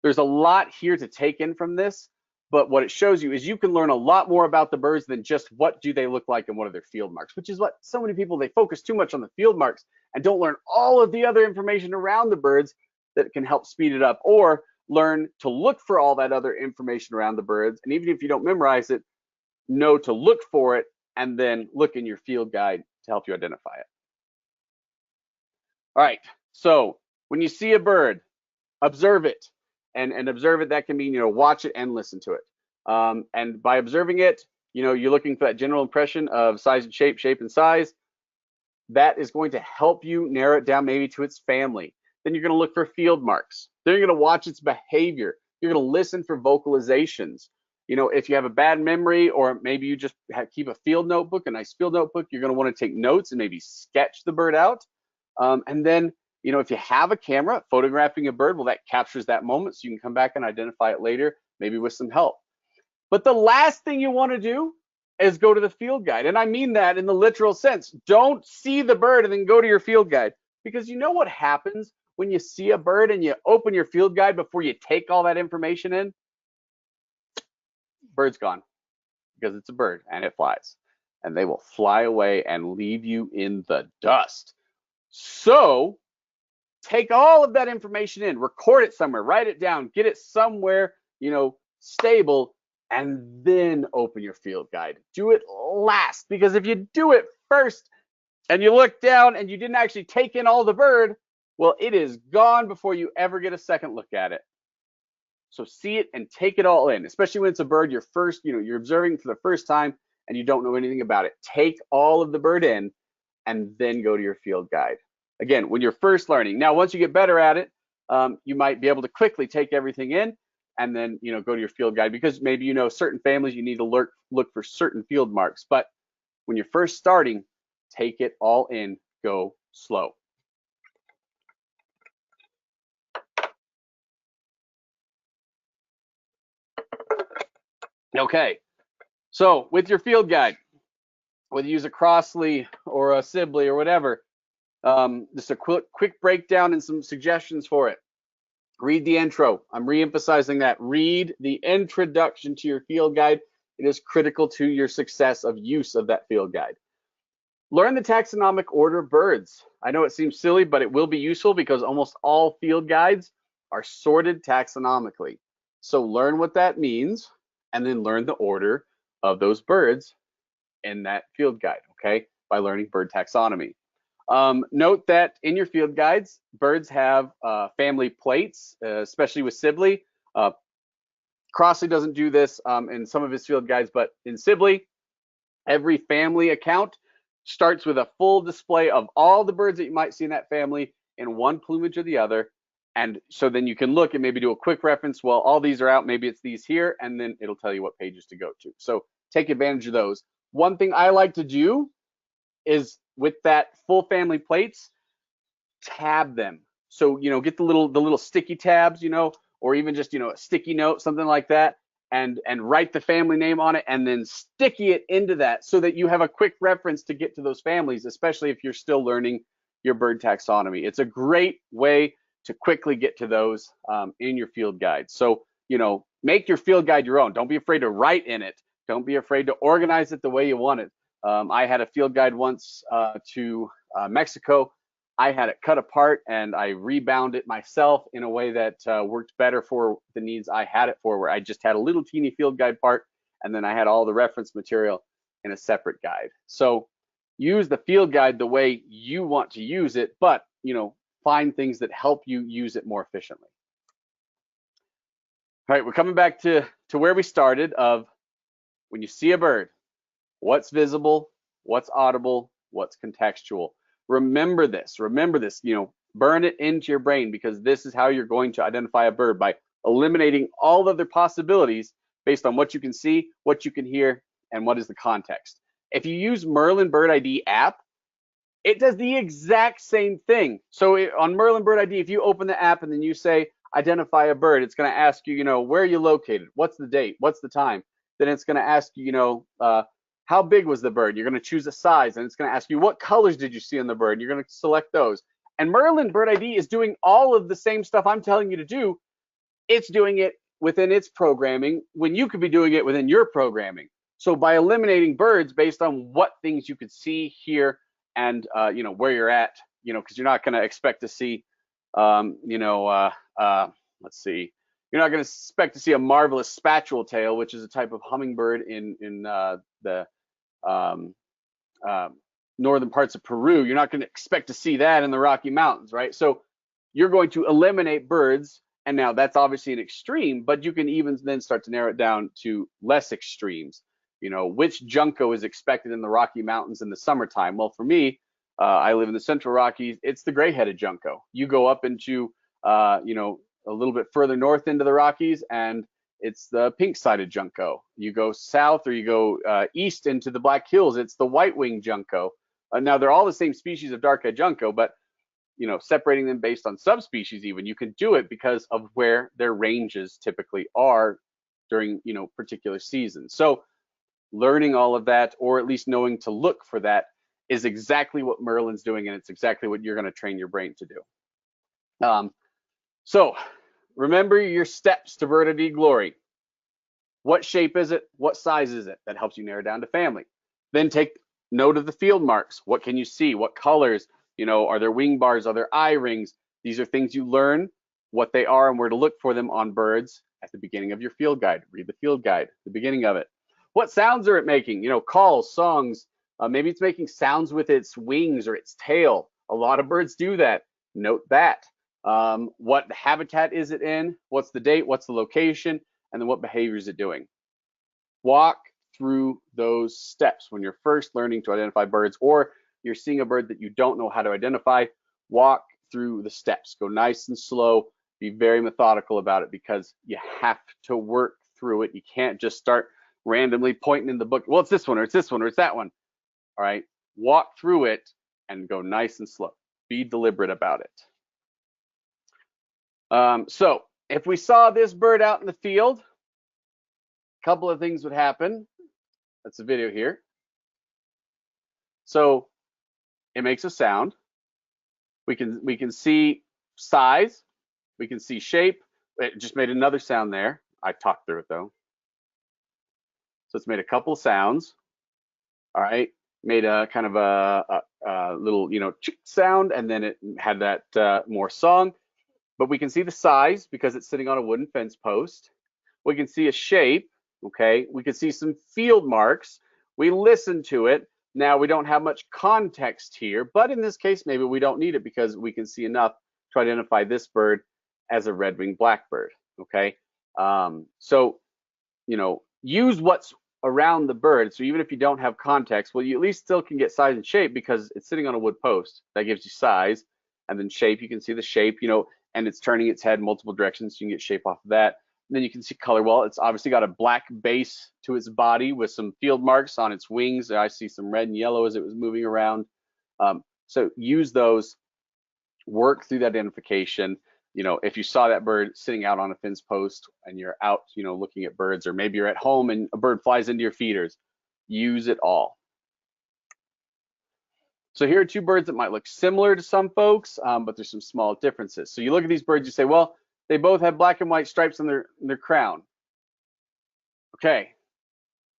[SPEAKER 1] there's a lot here to take in from this, but what it shows you is you can learn a lot more about the birds than just what do they look like and what are their field marks, which is what so many people, they focus too much on the field marks and don't learn all of the other information around the birds that can help speed it up, or learn to look for all that other information around the birds. And even if you don't memorize it, know to look for it and then look in your field guide to help you identify it. All right, so when you see a bird, observe it. And observe it, that can mean, watch it and listen to it. And by observing it, you're looking for that general impression of size and shape, shape and size. That is going to help you narrow it down maybe to its family. Then you're going to look for field marks. Then you're going to watch its behavior. You're going to listen for vocalizations. If you have a bad memory, or maybe you just keep a field notebook, a nice field notebook, you're going to want to take notes and maybe sketch the bird out. And then, if you have a camera photographing a bird, well, that captures that moment, so you can come back and identify it later, maybe with some help. But the last thing you want to do is go to the field guide. And I mean that in the literal sense. Don't see the bird and then go to your field guide, because you know what happens when you see a bird and you open your field guide before you take all that information in? Bird's gone, because it's a bird and it flies, and they will fly away and leave you in the dust. So take all of that information in, record it somewhere, write it down, get it somewhere, stable, and then open your field guide. Do it last, because if you do it first and you look down and you didn't actually take in all the bird, well, it is gone before you ever get a second look at it. So see it and take it all in, especially when it's a bird you're observing for the first time and you don't know anything about it. Take all of the bird in and then go to your field guide. Again, when you're first learning. Now, once you get better at it, you might be able to quickly take everything in and then, go to your field guide, because maybe certain families you need to look for certain field marks. But when you're first starting, take it all in, go slow. Okay, so with your field guide, whether you use a Crossley or a Sibley or whatever, Just a quick breakdown and some suggestions for it. Read the intro. I'm re-emphasizing that. Read the introduction to your field guide. It is critical to your success of use of that field guide. Learn the taxonomic order of birds. I know it seems silly, but it will be useful because almost all field guides are sorted taxonomically. So learn what that means and then learn the order of those birds in that field guide, okay, by learning bird taxonomy. Note that in your field guides, birds have family plates, especially with Sibley. Crossley doesn't do this in some of his field guides, but in Sibley, every family account starts with a full display of all the birds that you might see in that family in one plumage or the other. And so then you can look and maybe do a quick reference. Well, all these are out, maybe it's these here, and then it'll tell you what pages to go to. So take advantage of those. One thing I like to do is with that full family plates, tab them. So, get the little sticky tabs, or even just, a sticky note, something like that, and write the family name on it and then sticky it into that so that you have a quick reference to get to those families, especially if you're still learning your bird taxonomy. It's a great way to quickly get to those in your field guide. So, make your field guide your own. Don't be afraid to write in it. Don't be afraid to organize it the way you want it. I had a field guide once to Mexico. I had it cut apart and I rebound it myself in a way that worked better for the needs I had it for, where I just had a little teeny field guide part and then I had all the reference material in a separate guide. So use the field guide the way you want to use it, but find things that help you use it more efficiently. All right, we're coming back to where we started of when you see a bird, what's visible, what's audible, what's contextual. Remember this, burn it into your brain, because this is how you're going to identify a bird, by eliminating all other possibilities based on what you can see, what you can hear, and what is the context. If you use Merlin Bird ID app, it does the exact same thing. So on Merlin Bird ID, if you open the app and then you say, identify a bird, it's going to ask you, where are you located? What's the date? What's the time? Then it's going to ask you, how big was the bird? You're going to choose a size, and it's going to ask you, what colors did you see on the bird? You're going to select those. And Merlin Bird ID is doing all of the same stuff I'm telling you to do. It's doing it within its programming when you could be doing it within your programming. So by eliminating birds based on what things you could see, hear, and where you're at, because you're not going to expect to see, let's see, you're not going to expect to see a marvelous spatule tail, which is a type of hummingbird in the northern parts of Peru. You're not going to expect to see that in the Rocky Mountains, right? So you're going to eliminate birds, and now that's obviously an extreme, but you can even then start to narrow it down to less extremes. Which junco is expected in the Rocky Mountains in the summertime? Well, for me, I live in the Central Rockies. It's the gray-headed junco. You go up into, a little bit further north into the Rockies, and it's the pink-sided junco. You go south or you go east into the Black Hills, it's the white-winged junco. Now, they're all the same species of dark-eyed junco, but separating them based on subspecies even, you can do it because of where their ranges typically are during, particular seasons. So learning all of that, or at least knowing to look for that, is exactly what Merlin's doing, and it's exactly what you're going to train your brain to do. So remember your steps to bird ID glory. What shape is it? What size is it? That helps you narrow down to family. Then take note of the field marks. What can you see? What colors? Are there wing bars? Are there eye rings? These are things you learn what they are and where to look for them on birds at the beginning of your field guide. Read the field guide, the beginning of it. What sounds are it making? Calls, songs. Maybe it's making sounds with its wings or its tail. A lot of birds do that. Note that. What habitat is it in? What's the date? What's the location? And then what behavior is it doing? Walk through those steps when you're first learning to identify birds, or you're seeing a bird that you don't know how to identify. Walk through the steps. Go nice and slow. Be very methodical about it, because you have to work through it. You can't just start randomly pointing in the book. Well, it's this one, or it's this one, or it's that one. All right. Walk through it and go nice and slow. Be deliberate about it. So if we saw this bird out in the field, a couple of things would happen. That's the video here. So it makes a sound. We can see size, we can see shape. It just made another sound there. I talked through it though. So it's made a couple sounds. All right, made a kind of a little, you know, chick sound, and then it had that more song. But we can see the size because it's sitting on a wooden fence post. We can see a shape, okay? We can see some field marks. We listen to it. Now we don't have much context here, but in this case, maybe we don't need it because we can see enough to identify this bird as a red-winged blackbird, okay? So, you know, use what's around the bird. So even if you don't have context, well, you at least still can get size and shape because it's sitting on a wood post. That gives you size. And then shape, you can see the shape, you know, and it's turning its head in multiple directions. So you can get shape off of that. And then you can see color. Well, it's obviously got a black base to its body with some field marks on its wings. I see some red and yellow as it was moving around. So use those, work through that identification. You know, if you saw that bird sitting out on a fence post and you're out, you know, looking at birds, or maybe you're at home and a bird flies into your feeders, use it all. So here are two birds that might look similar to some folks, but there's some small differences. So you look at these birds, you say, well, they both have black and white stripes on their crown. Okay.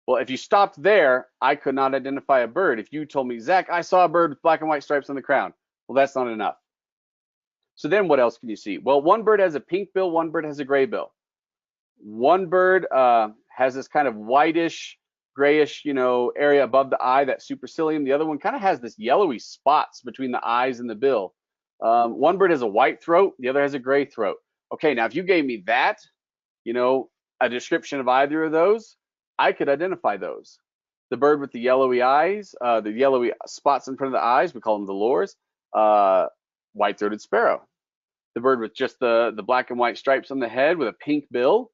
[SPEAKER 1] Well, if you stopped there, I could not identify a bird. If you told me, Zach, I saw a bird with black and white stripes on the crown, well, that's not enough. So then what else can you see? Well, one bird has a pink bill, one bird has a gray bill. One bird has this kind of whitish, grayish, you know, area above the eye, that supercilium. The other one kind of has this yellowy spots between the eyes and the bill. One bird has a white throat, the other has a gray throat. Okay, now if you gave me that, you know, a description of either of those, I could identify those. The bird with the yellowy eyes, the yellowy spots in front of the eyes, we call them the lores, white-throated sparrow. The bird with just the black and white stripes on the head with a pink bill,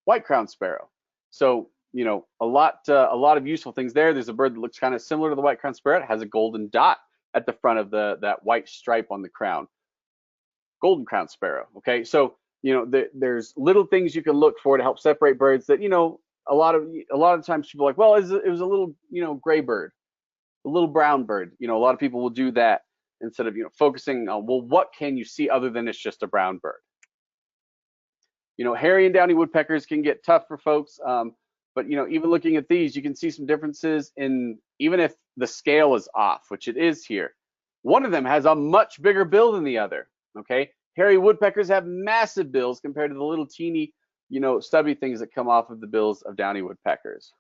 [SPEAKER 1] white-crowned sparrow. So, you know, a lot of useful things there. There's a bird that looks kind of similar to the white-crowned sparrow. It has a golden dot at the front of that white stripe on the crown. Golden-crowned sparrow. Okay, so you know there's little things you can look for to help separate birds that, you know, a lot of times people are like, well, it was a little, you know, gray bird, a little brown bird. You know, a lot of people will do that instead of, you know, focusing on, well, what can you see other than it's just a brown bird. You know, hairy and downy woodpeckers can get tough for folks, but you know, even looking at these, you can see some differences in, even if the scale is off, which it is here. One of them has a much bigger bill than the other. Okay, hairy woodpeckers have massive bills compared to the little teeny, you know, stubby things that come off of the bills of downy woodpeckers.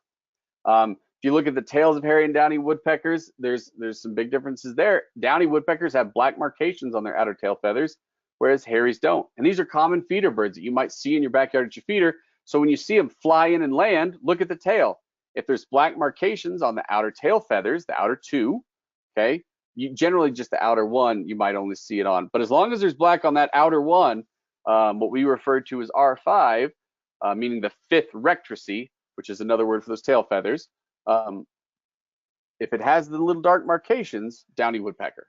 [SPEAKER 1] If you look at the tails of hairy and downy woodpeckers, there's some big differences there. Downy woodpeckers have black marcations on their outer tail feathers, whereas hairies don't. And these are common feeder birds that you might see in your backyard at your feeder. So when you see them fly in and land, look at the tail. If there's black marcations on the outer tail feathers, the outer two, okay, generally just the outer one, you might only see it on. But as long as there's black on that outer one, what we refer to as R5, meaning the fifth rectrice, which is another word for those tail feathers, if it has the little dark marcations, downy woodpecker.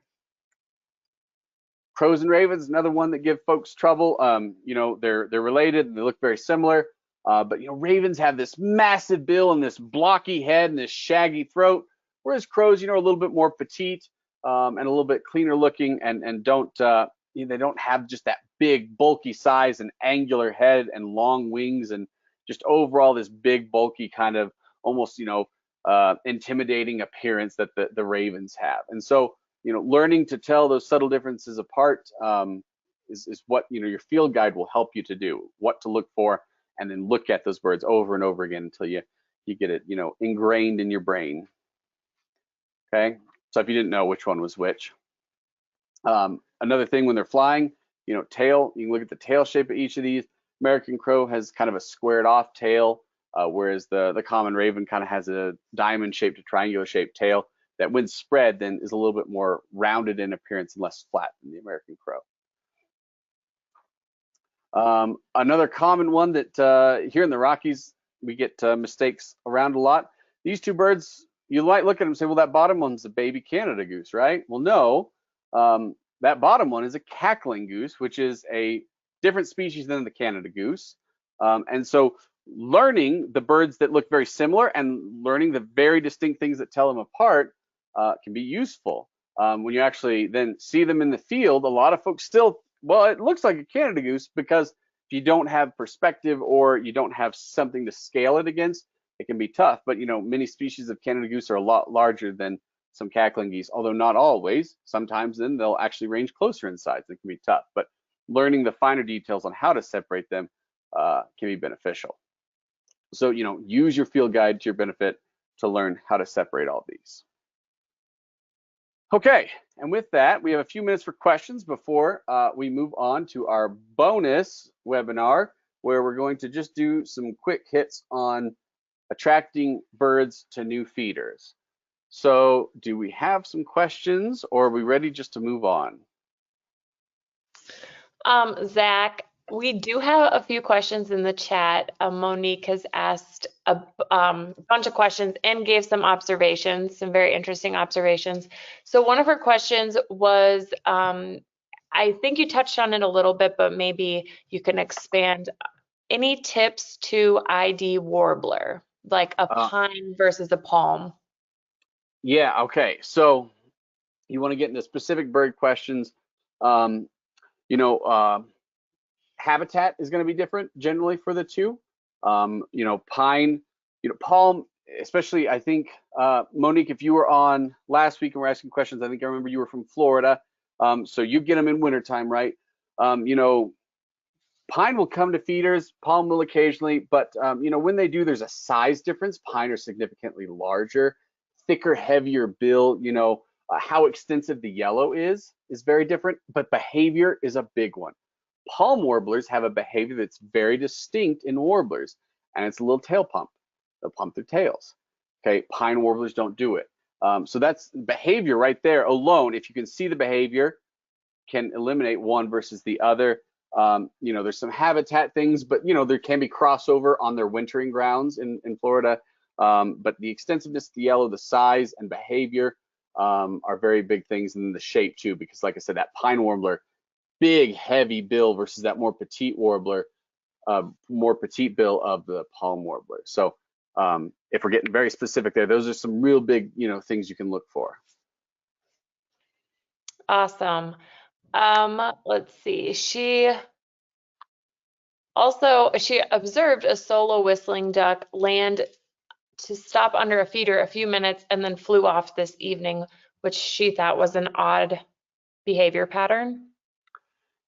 [SPEAKER 1] Crows and ravens, another one that give folks trouble. You know, they're related and they look very similar. But you know, ravens have this massive bill and this blocky head and this shaggy throat, whereas crows, you know, are a little bit more petite and a little bit cleaner looking, and don't you know, they don't have just that big bulky size and angular head and long wings and just overall this big bulky kind of almost, you know, intimidating appearance that the ravens have. And so, you know, learning to tell those subtle differences apart is what, you know, your field guide will help you to do, what to look for, and then look at those birds over and over again until you get it, you know, ingrained in your brain. Okay, so if you didn't know which one was which. Another thing when they're flying, you know, tail, you can look at the tail shape of each of these. American crow has kind of a squared off tail, whereas the common raven kind of has a diamond shaped to triangular shaped tail that when spread then is a little bit more rounded in appearance and less flat than the American crow. Another common one that here in the Rockies, we get mistakes around a lot. These two birds, you might look at them and say, well, that bottom one's a baby Canada goose, right? Well, no, that bottom one is a cackling goose, which is a different species than the Canada goose. And so learning the birds that look very similar and learning the very distinct things that tell them apart can be useful. When you actually then see them in the field, a lot of folks still, well, it looks like a Canada goose, because if you don't have perspective or you don't have something to scale it against, it can be tough. But many species of Canada goose are a lot larger than some cackling geese, although not always. Sometimes then they'll actually range closer in size. It can be tough, but learning the finer details on how to separate them can be beneficial. So, use your field guide to your benefit to learn how to separate all these. Okay, and with that, we have a few minutes for questions before we move on to our bonus webinar, where we're going to just do some quick hits on attracting birds to new feeders. So do we have some questions, or are we ready just to move on?
[SPEAKER 2] Zach, we do have a few questions in the chat. Monique has asked a bunch of questions and gave some observations, some very interesting observations. So one of her questions was, I think you touched on it a little bit, but maybe you can expand. Any tips to ID warbler, like a pine versus a palm?
[SPEAKER 1] Yeah, okay. So you want to get into specific bird questions. Um, habitat is going to be different generally for the two. Pine, palm, especially. I think Monique, if you were on last week and we're asking questions, I think I remember you were from Florida. So you get them in wintertime, right? Pine will come to feeders, palm will occasionally, but when they do, there's a size difference. Pine are significantly larger, thicker, heavier bill. How extensive the yellow is very different, but behavior is a big one. Palm warblers have a behavior that's very distinct in warblers, and it's a little tail pump. They'll pump their tails. Okay, pine warblers don't do it. So that's behavior right there alone. If you can see the behavior, can eliminate one versus the other. There's some habitat things, but there can be crossover on their wintering grounds in Florida. But the extensiveness of the yellow, the size and behavior are very big things, and then the shape too, because like I said, that pine warbler, big heavy bill versus that more petite warbler, more petite bill of the palm warbler. So if we're getting very specific there, those are some real big things you can look for.
[SPEAKER 2] Awesome. Let's see. She observed a solo whistling duck land to stop under a feeder a few minutes and then flew off this evening, which she thought was an odd behavior pattern.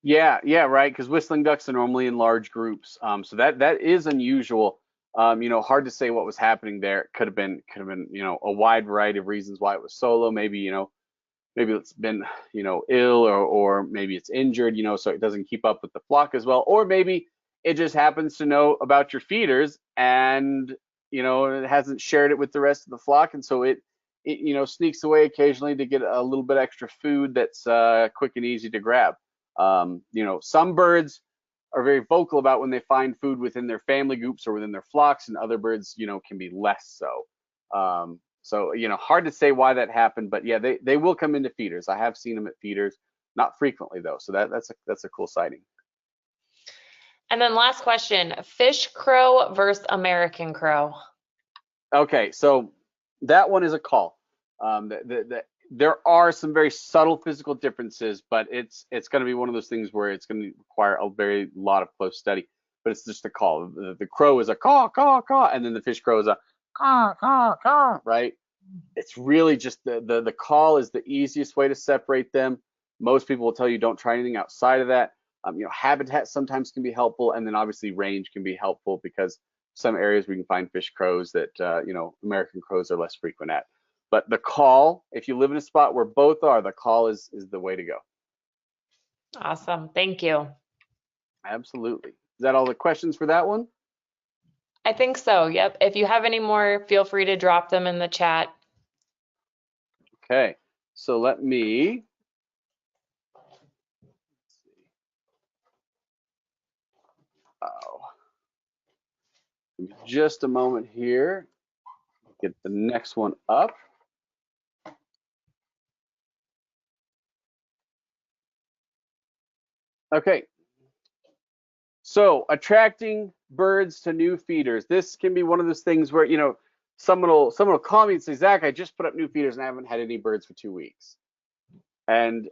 [SPEAKER 1] Yeah, right. Because whistling ducks are normally in large groups, so that is unusual. Hard to say what was happening there. It could have been a wide variety of reasons why it was solo. Maybe maybe it's been ill, or maybe it's injured, so it doesn't keep up with the flock as well, or maybe it just happens to know about your feeders, and it hasn't shared it with the rest of the flock, and so it sneaks away occasionally to get a little bit extra food that's quick and easy to grab. Some birds are very vocal about when they find food within their family groups or within their flocks, and other birds can be less so. So, hard to say why that happened, but yeah, they will come into feeders. I have seen them at feeders, not frequently though. So that's a cool sighting.
[SPEAKER 2] And then last question, fish crow versus American crow.
[SPEAKER 1] Okay, so that one is a call. There are some very subtle physical differences, but it's going to be one of those things where it's going to require a very lot of close study. But it's just a call. The crow is a caw, caw, caw, and then the fish crow is a caw, caw, caw, right? It's really just the call is the easiest way to separate them. Most people will tell you don't try anything outside of that. Habitat sometimes can be helpful, and then obviously range can be helpful, because some areas we can find fish crows that American crows are less frequent at. But the call, if you live in a spot where both are, the call is the way to go.
[SPEAKER 2] Awesome, thank you.
[SPEAKER 1] Absolutely. Is that all the questions for that one?
[SPEAKER 2] I think so, yep. If you have any more, feel free to drop them in the chat.
[SPEAKER 1] Okay, so let me just a moment here, get the next one up. Okay, so attracting birds to new feeders. This can be one of those things where someone will call me and say, Zach, I just put up new feeders and I haven't had any birds for 2 weeks. And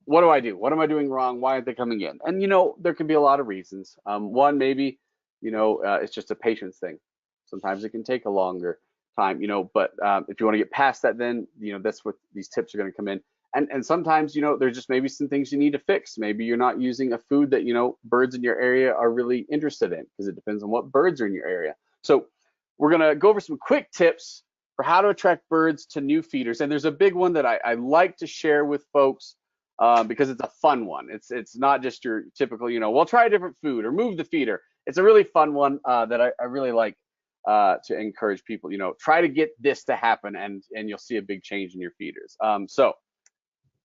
[SPEAKER 1] what do I do? What am I doing wrong? Why aren't they coming in? And there can be a lot of reasons. One, maybe, it's just a patience thing. Sometimes it can take a longer time, but if you want to get past that, then, that's what these tips are going to come in. And sometimes, there's just maybe some things you need to fix. Maybe you're not using a food that, birds in your area are really interested in, because it depends on what birds are in your area. So we're going to go over some quick tips for how to attract birds to new feeders. And there's a big one that I like to share with folks, because it's a fun one. It's not just your typical, well, try a different food or move the feeder. It's a really fun one that I really like to encourage people. Try to get this to happen, and you'll see a big change in your feeders. So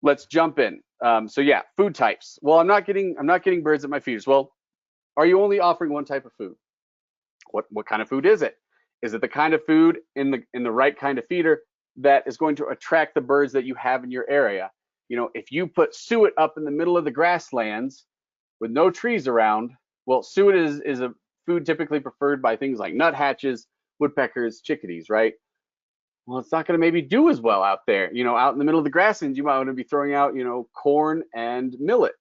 [SPEAKER 1] let's jump in. So yeah, food types. Well, I'm not getting birds at my feeders. Well, are you only offering one type of food? What kind of food is it? Is it the kind of food in the right kind of feeder that is going to attract the birds that you have in your area? If you put suet up in the middle of the grasslands with no trees around, well, suet is a food typically preferred by things like nuthatches, woodpeckers, chickadees, right? Well, it's not going to maybe do as well out there. Out in the middle of the grasslands, you might want to be throwing out, corn and millet,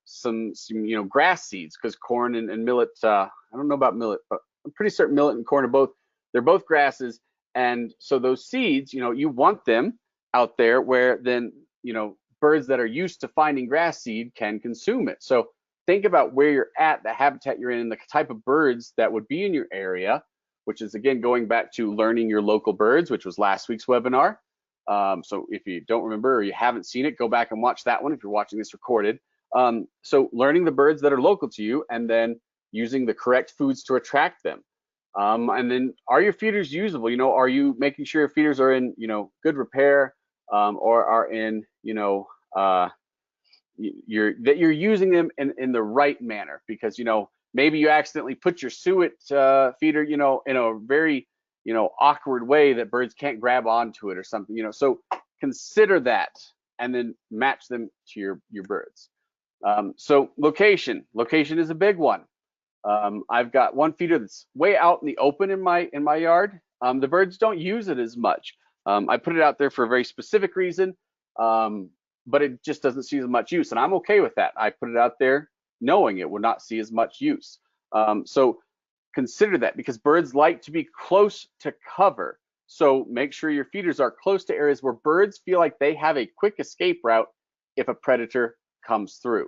[SPEAKER 1] some grass seeds, because corn and millet, I don't know about millet, but I'm pretty certain millet and corn they're both grasses. And so those seeds, you want them out there where then, birds that are used to finding grass seed can consume it. So think about where you're at, the habitat you're in, and the type of birds that would be in your area, which is, again, going back to learning your local birds, which was last week's webinar. So if you don't remember or you haven't seen it, go back and watch that one if you're watching this recorded. So learning the birds that are local to you, and then using the correct foods to attract them. And then, are your feeders usable? Are you making sure your feeders are in, good repair, or are in, that you're using them in the right manner? Because, maybe you accidentally put your suet feeder, in a very, awkward way that birds can't grab onto it or something, So consider that, and then match them to your birds. So location is a big one. I've got one feeder that's way out in the open in my yard. The birds don't use it as much. I put it out there for a very specific reason, but it just doesn't see as much use, and I'm okay with that. I put it out there knowing it would not see as much use. So consider that, because birds like to be close to cover. So make sure your feeders are close to areas where birds feel like they have a quick escape route if a predator comes through.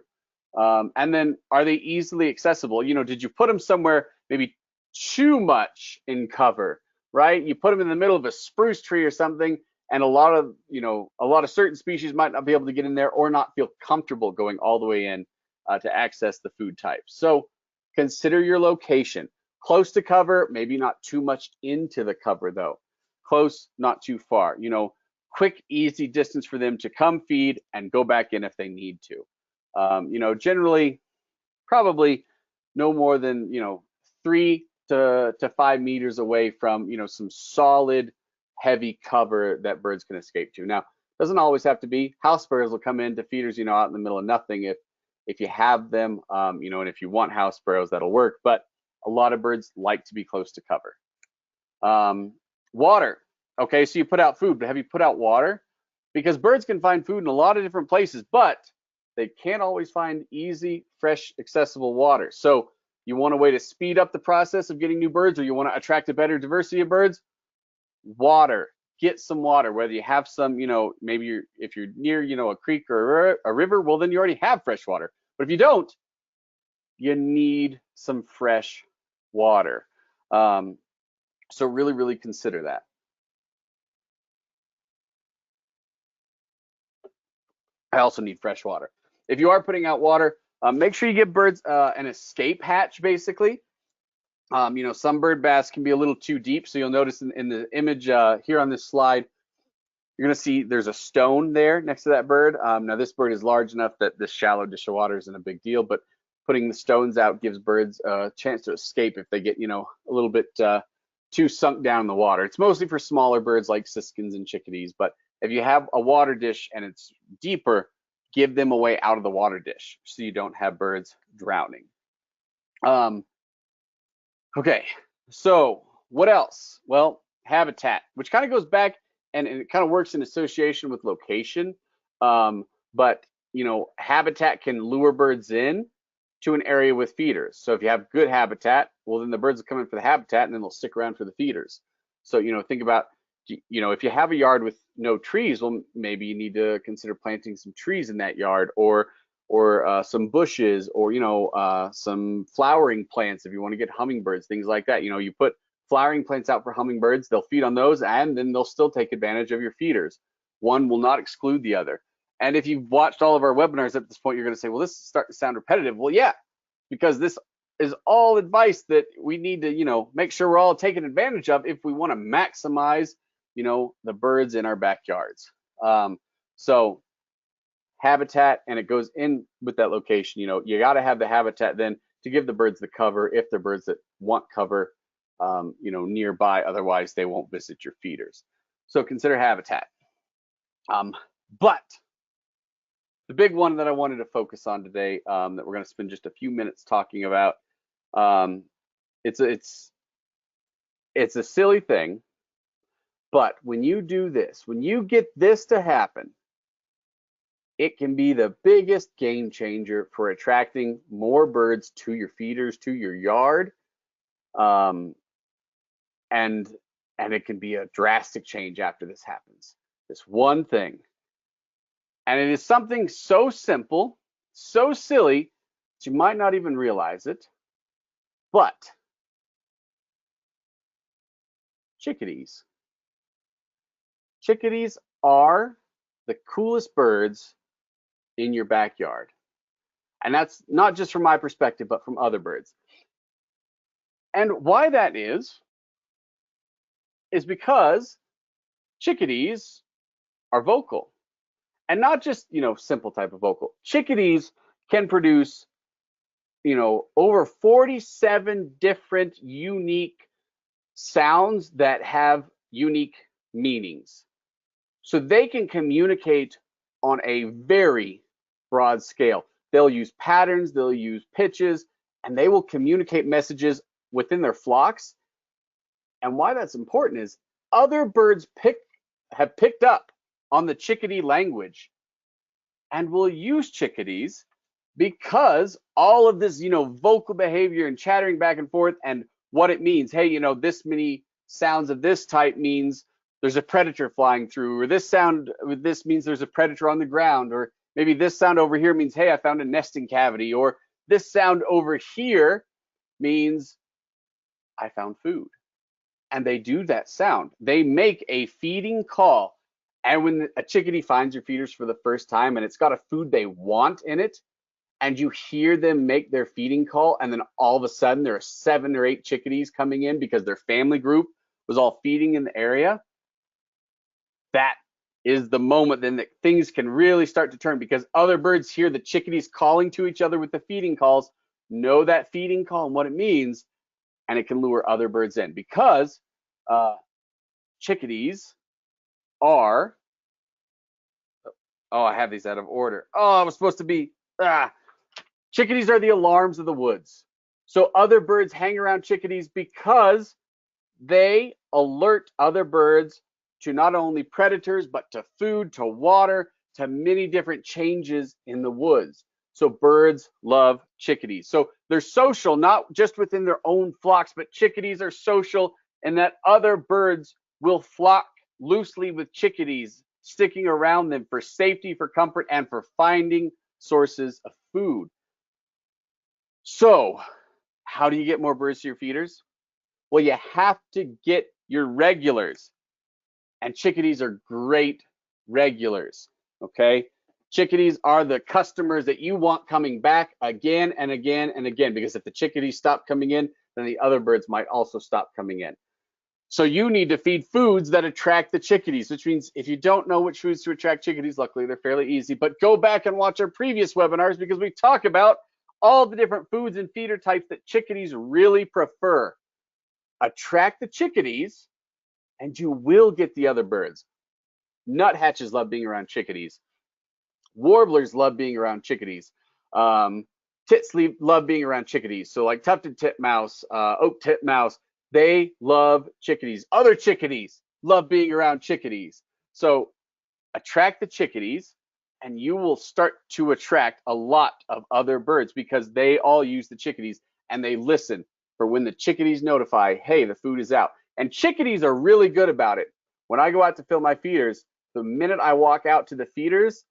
[SPEAKER 1] And then, are they easily accessible? Did you put them somewhere maybe too much in cover, right? You put them in the middle of a spruce tree or something, and a lot of certain species might not be able to get in there, or not feel comfortable going all the way in to access the food type. So consider your location. Close to cover, maybe not too much into the cover though. Close, not too far. Quick, easy distance for them to come feed and go back in if they need to. Generally, probably no more than 3 to 5 meters away from some solid, heavy cover that birds can escape to. Now, doesn't always have to be. House sparrows will come into feeders, out in the middle of nothing if you have them, and if you want house sparrows, that'll work. But a lot of birds like to be close to cover. Water. Okay, so you put out food, but have you put out water? Because birds can find food in a lot of different places, but they can't always find easy, fresh, accessible water. So you want a way to speed up the process of getting new birds, or you want to attract a better diversity of birds? Water. Get some water, whether you have some, maybe if you're near, a creek or a river, well, then you already have fresh water. But if you don't, you need some fresh water. So really, really consider that. I also need fresh water. If you are putting out water, make sure you give birds an escape hatch, basically. Some bird baths can be a little too deep, so you'll notice in the image here on this slide, you're going to see there's a stone there next to that bird. Now, this bird is large enough that this shallow dish of water isn't a big deal, but putting the stones out gives birds a chance to escape if they get, a little bit too sunk down in the water. It's mostly for smaller birds like siskins and chickadees, but if you have a water dish and it's deeper, give them a way out of the water dish so you don't have birds drowning. Okay, so what else? Well, habitat, which kind of goes back and it kind of works in association with location. But habitat can lure birds in to an area with feeders. So if you have good habitat, well, then the birds will come in for the habitat and then they'll stick around for the feeders. So, think about, if you have a yard with no trees, well, maybe you need to consider planting some trees in that yard, or some bushes, or some flowering plants if you want to get hummingbirds, things like that. You put flowering plants out for hummingbirds, they'll feed on those, and then they'll still take advantage of your feeders. One will not exclude the other. And if you've watched all of our webinars at this point, you're going to say, well, this is starting to sound repetitive. Well, yeah, because this is all advice that we need to, make sure we're all taking advantage of if we want to maximize, the birds in our backyards. So habitat, and it goes in with that location. You got to have the habitat then to give the birds the cover if they're birds that want cover, nearby. Otherwise, they won't visit your feeders. So consider habitat. But the big one that I wanted to focus on today, that we're going to spend just a few minutes talking about, it's a silly thing, but when you do this, when you get this to happen, it can be the biggest game changer for attracting more birds to your feeders, to your yard, and it can be a drastic change after this happens. This one thing. And it is something so simple, so silly, that you might not even realize it. But chickadees. Chickadees are the coolest birds in your backyard. And that's not just from my perspective, but from other birds. And why that is because chickadees are vocal. And not just, simple type of vocal. Chickadees can produce, over 47 different unique sounds that have unique meanings. So they can communicate on a very broad scale. They'll use patterns, they'll use pitches, and they will communicate messages within their flocks. And why that's important is other birds have picked up on the chickadee language and will use chickadees because all of this, vocal behavior and chattering back and forth and what it means. Hey, this many sounds of this type means there's a predator flying through, or this means there's a predator on the ground, or maybe this sound over here means, hey, I found a nesting cavity, or this sound over here means I found food. And they do that sound. They make a feeding call. And when a chickadee finds your feeders for the first time and it's got a food they want in it, and you hear them make their feeding call, and then all of a sudden there are 7 or 8 chickadees coming in because their family group was all feeding in the area, that is the moment then that things can really start to turn, because other birds hear the chickadees calling to each other with the feeding calls, know that feeding call and what it means, and it can lure other birds in, because chickadees are, I have these out of order. I was supposed to be, chickadees are the alarms of the woods. So other birds hang around chickadees because they alert other birds to not only predators, but to food, to water, to many different changes in the woods. So birds love chickadees. So they're social, not just within their own flocks, but chickadees are social, and that other birds will flock loosely with chickadees, sticking around them for safety, for comfort, and for finding sources of food. So how do you get more birds to your feeders? Well, you have to get your regulars, and chickadees are great regulars, okay? Chickadees are the customers that you want coming back again and again and again, because if the chickadees stop coming in, then the other birds might also stop coming in. So you need to feed foods that attract the chickadees, which means if you don't know which foods to attract chickadees, luckily they're fairly easy, but go back and watch our previous webinars because we talk about all the different foods and feeder types that chickadees really prefer. Attract the chickadees and you will get the other birds. Nuthatches love being around chickadees. Warblers love being around chickadees. Tits love being around chickadees. So like tufted titmouse, oak titmouse, they love chickadees. Other chickadees, love being around chickadees. So attract the chickadees, and you will start to attract a lot of other birds because they all use the chickadees and they listen for when the chickadees notify, hey, the food is out. And chickadees are really good about it. When I go out to fill my feeders, the minute I walk out to the feeders,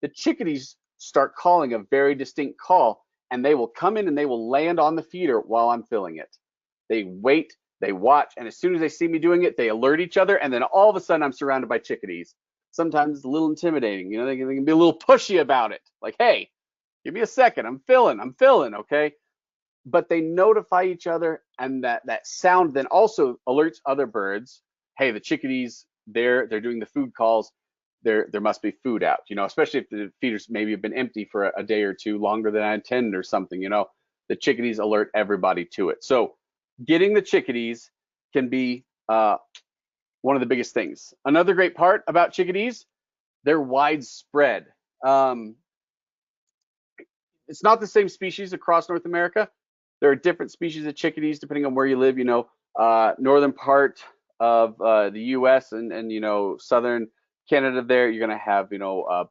[SPEAKER 1] the chickadees start calling a very distinct call, and they will come in and they will land on the feeder while I'm filling it. They wait, they watch, and as soon as they see me doing it, they alert each other, and then all of a sudden I'm surrounded by chickadees. Sometimes it's a little intimidating. They can be a little pushy about it. Like, hey, give me a second. I'm filling, okay? But they notify each other, and that sound then also alerts other birds. Hey, the chickadees, they're doing the food calls. There must be food out, especially if the feeders maybe have been empty for a day or two longer than I intended or something, the chickadees alert everybody to it. So getting the chickadees can be one of the biggest things. Another great part about chickadees, they're widespread. It's not the same species across North America. There are different species of chickadees depending on where you live. Northern part of the U.S. and southern Canada. There, you're going to have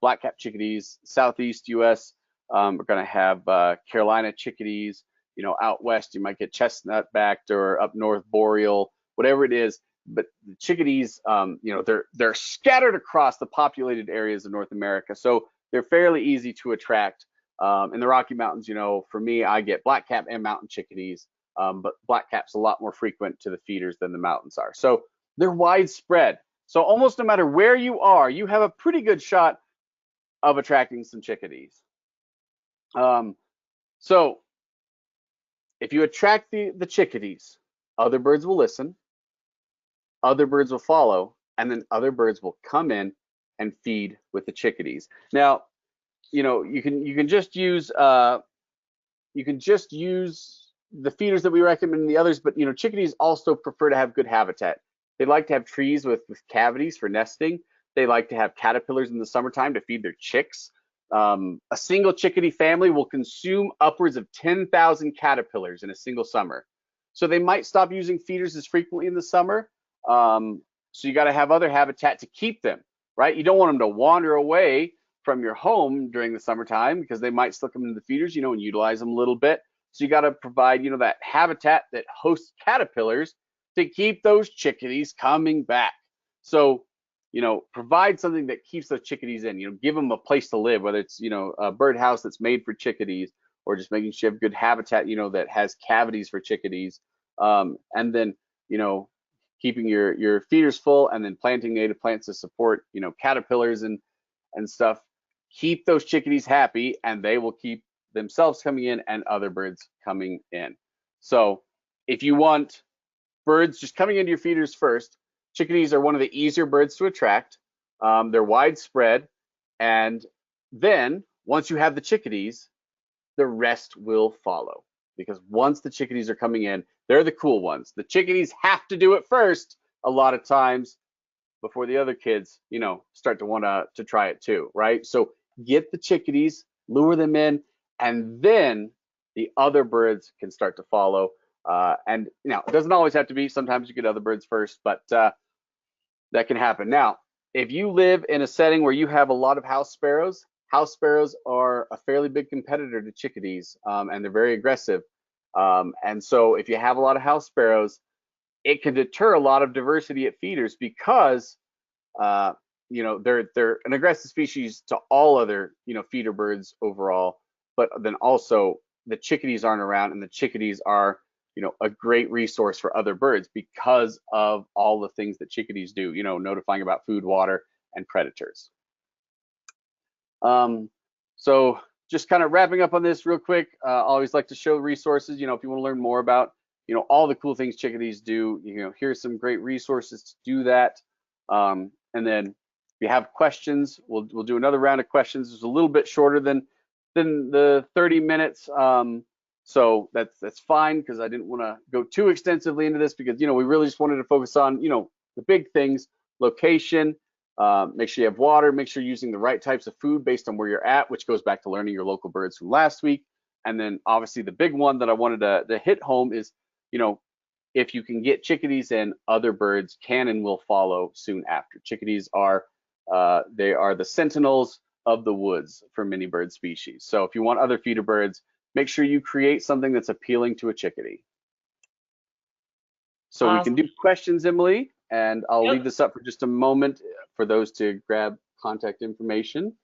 [SPEAKER 1] black-capped chickadees. Southeast U.S. We're going to have Carolina chickadees. Out west you might get chestnut-backed, or up north boreal, whatever it is. But the chickadees, they're scattered across the populated areas of North America, so they're fairly easy to attract. In the Rocky Mountains, for me, I get black-cap and mountain chickadees, but black-cap's a lot more frequent to the feeders than the mountains are. So they're widespread. So almost no matter where you are, you have a pretty good shot of attracting some chickadees. So if you attract the chickadees, other birds will listen, other birds will follow, and then other birds will come in and feed with the chickadees. Now, you can just use the feeders that we recommend and the others, but chickadees also prefer to have good habitat. They like to have trees with cavities for nesting. They like to have caterpillars in the summertime to feed their chicks. A single chickadee family will consume upwards of 10,000 caterpillars in a single summer. So they might stop using feeders as frequently in the summer. So you got to have other habitat to keep them, right? You don't want them to wander away from your home during the summertime because they might still come into the feeders, and utilize them a little bit. So you got to provide, that habitat that hosts caterpillars to keep those chickadees coming back. So, provide something that keeps those chickadees in, give them a place to live, whether it's, a birdhouse that's made for chickadees, or just making sure you have good habitat, that has cavities for chickadees. And then, keeping your feeders full, and then planting native plants to support, caterpillars and stuff. Keep those chickadees happy, and they will keep themselves coming in and other birds coming in. So if you want birds just coming into your feeders first, chickadees are one of the easier birds to attract. They're widespread, and then once you have the chickadees, the rest will follow, because once the chickadees are coming in, they're the cool ones. The chickadees have to do it first a lot of times before the other kids, start to want to try it too, right? So get the chickadees, lure them in, and then the other birds can start to follow. And it doesn't always have to be. Sometimes you get other birds first, but that can happen. Now, if you live in a setting where you have a lot of house sparrows are a fairly big competitor to chickadees, and they're very aggressive. And so if you have a lot of house sparrows, it can deter a lot of diversity at feeders, because they're an aggressive species to all other feeder birds overall. But then also the chickadees aren't around, and the chickadees are a great resource for other birds because of all the things that chickadees do, notifying about food, water, and predators. So just kind of wrapping up on this real quick, I always like to show resources. If you want to learn more about all the cool things chickadees do, here's some great resources to do that. And then if you have questions, we'll do another round of questions. It's a little bit shorter than the 30 minutes. So that's fine, because I didn't want to go too extensively into this, because we really just wanted to focus on the big things: location, make sure you have water, make sure you're using the right types of food based on where you're at, which goes back to learning your local birds from last week. And then obviously the big one that I wanted to hit home is, if you can get chickadees in, other birds can and will follow soon after. Chickadees are they are the sentinels of the woods for many bird species. So if you want other feeder birds, make sure you create something that's appealing to a chickadee. So we can
[SPEAKER 2] Awesome.
[SPEAKER 1] do questions, Emily, and I'll leave
[SPEAKER 2] Yep.
[SPEAKER 1] this up for just a moment for those to grab contact information.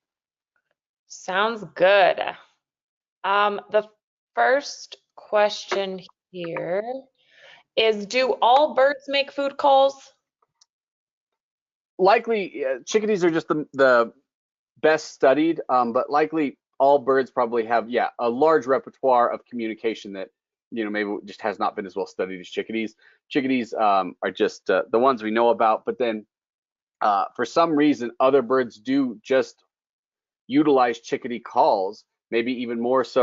[SPEAKER 2] Sounds good. The first question here is, do all birds make food calls?
[SPEAKER 1] Likely, chickadees are just the best studied, but likely all birds probably have, yeah, a large repertoire of communication that, maybe just has not been as well studied as chickadees. Chickadees are just the ones we know about, but then for some reason, other birds do just utilize chickadee calls, maybe even more so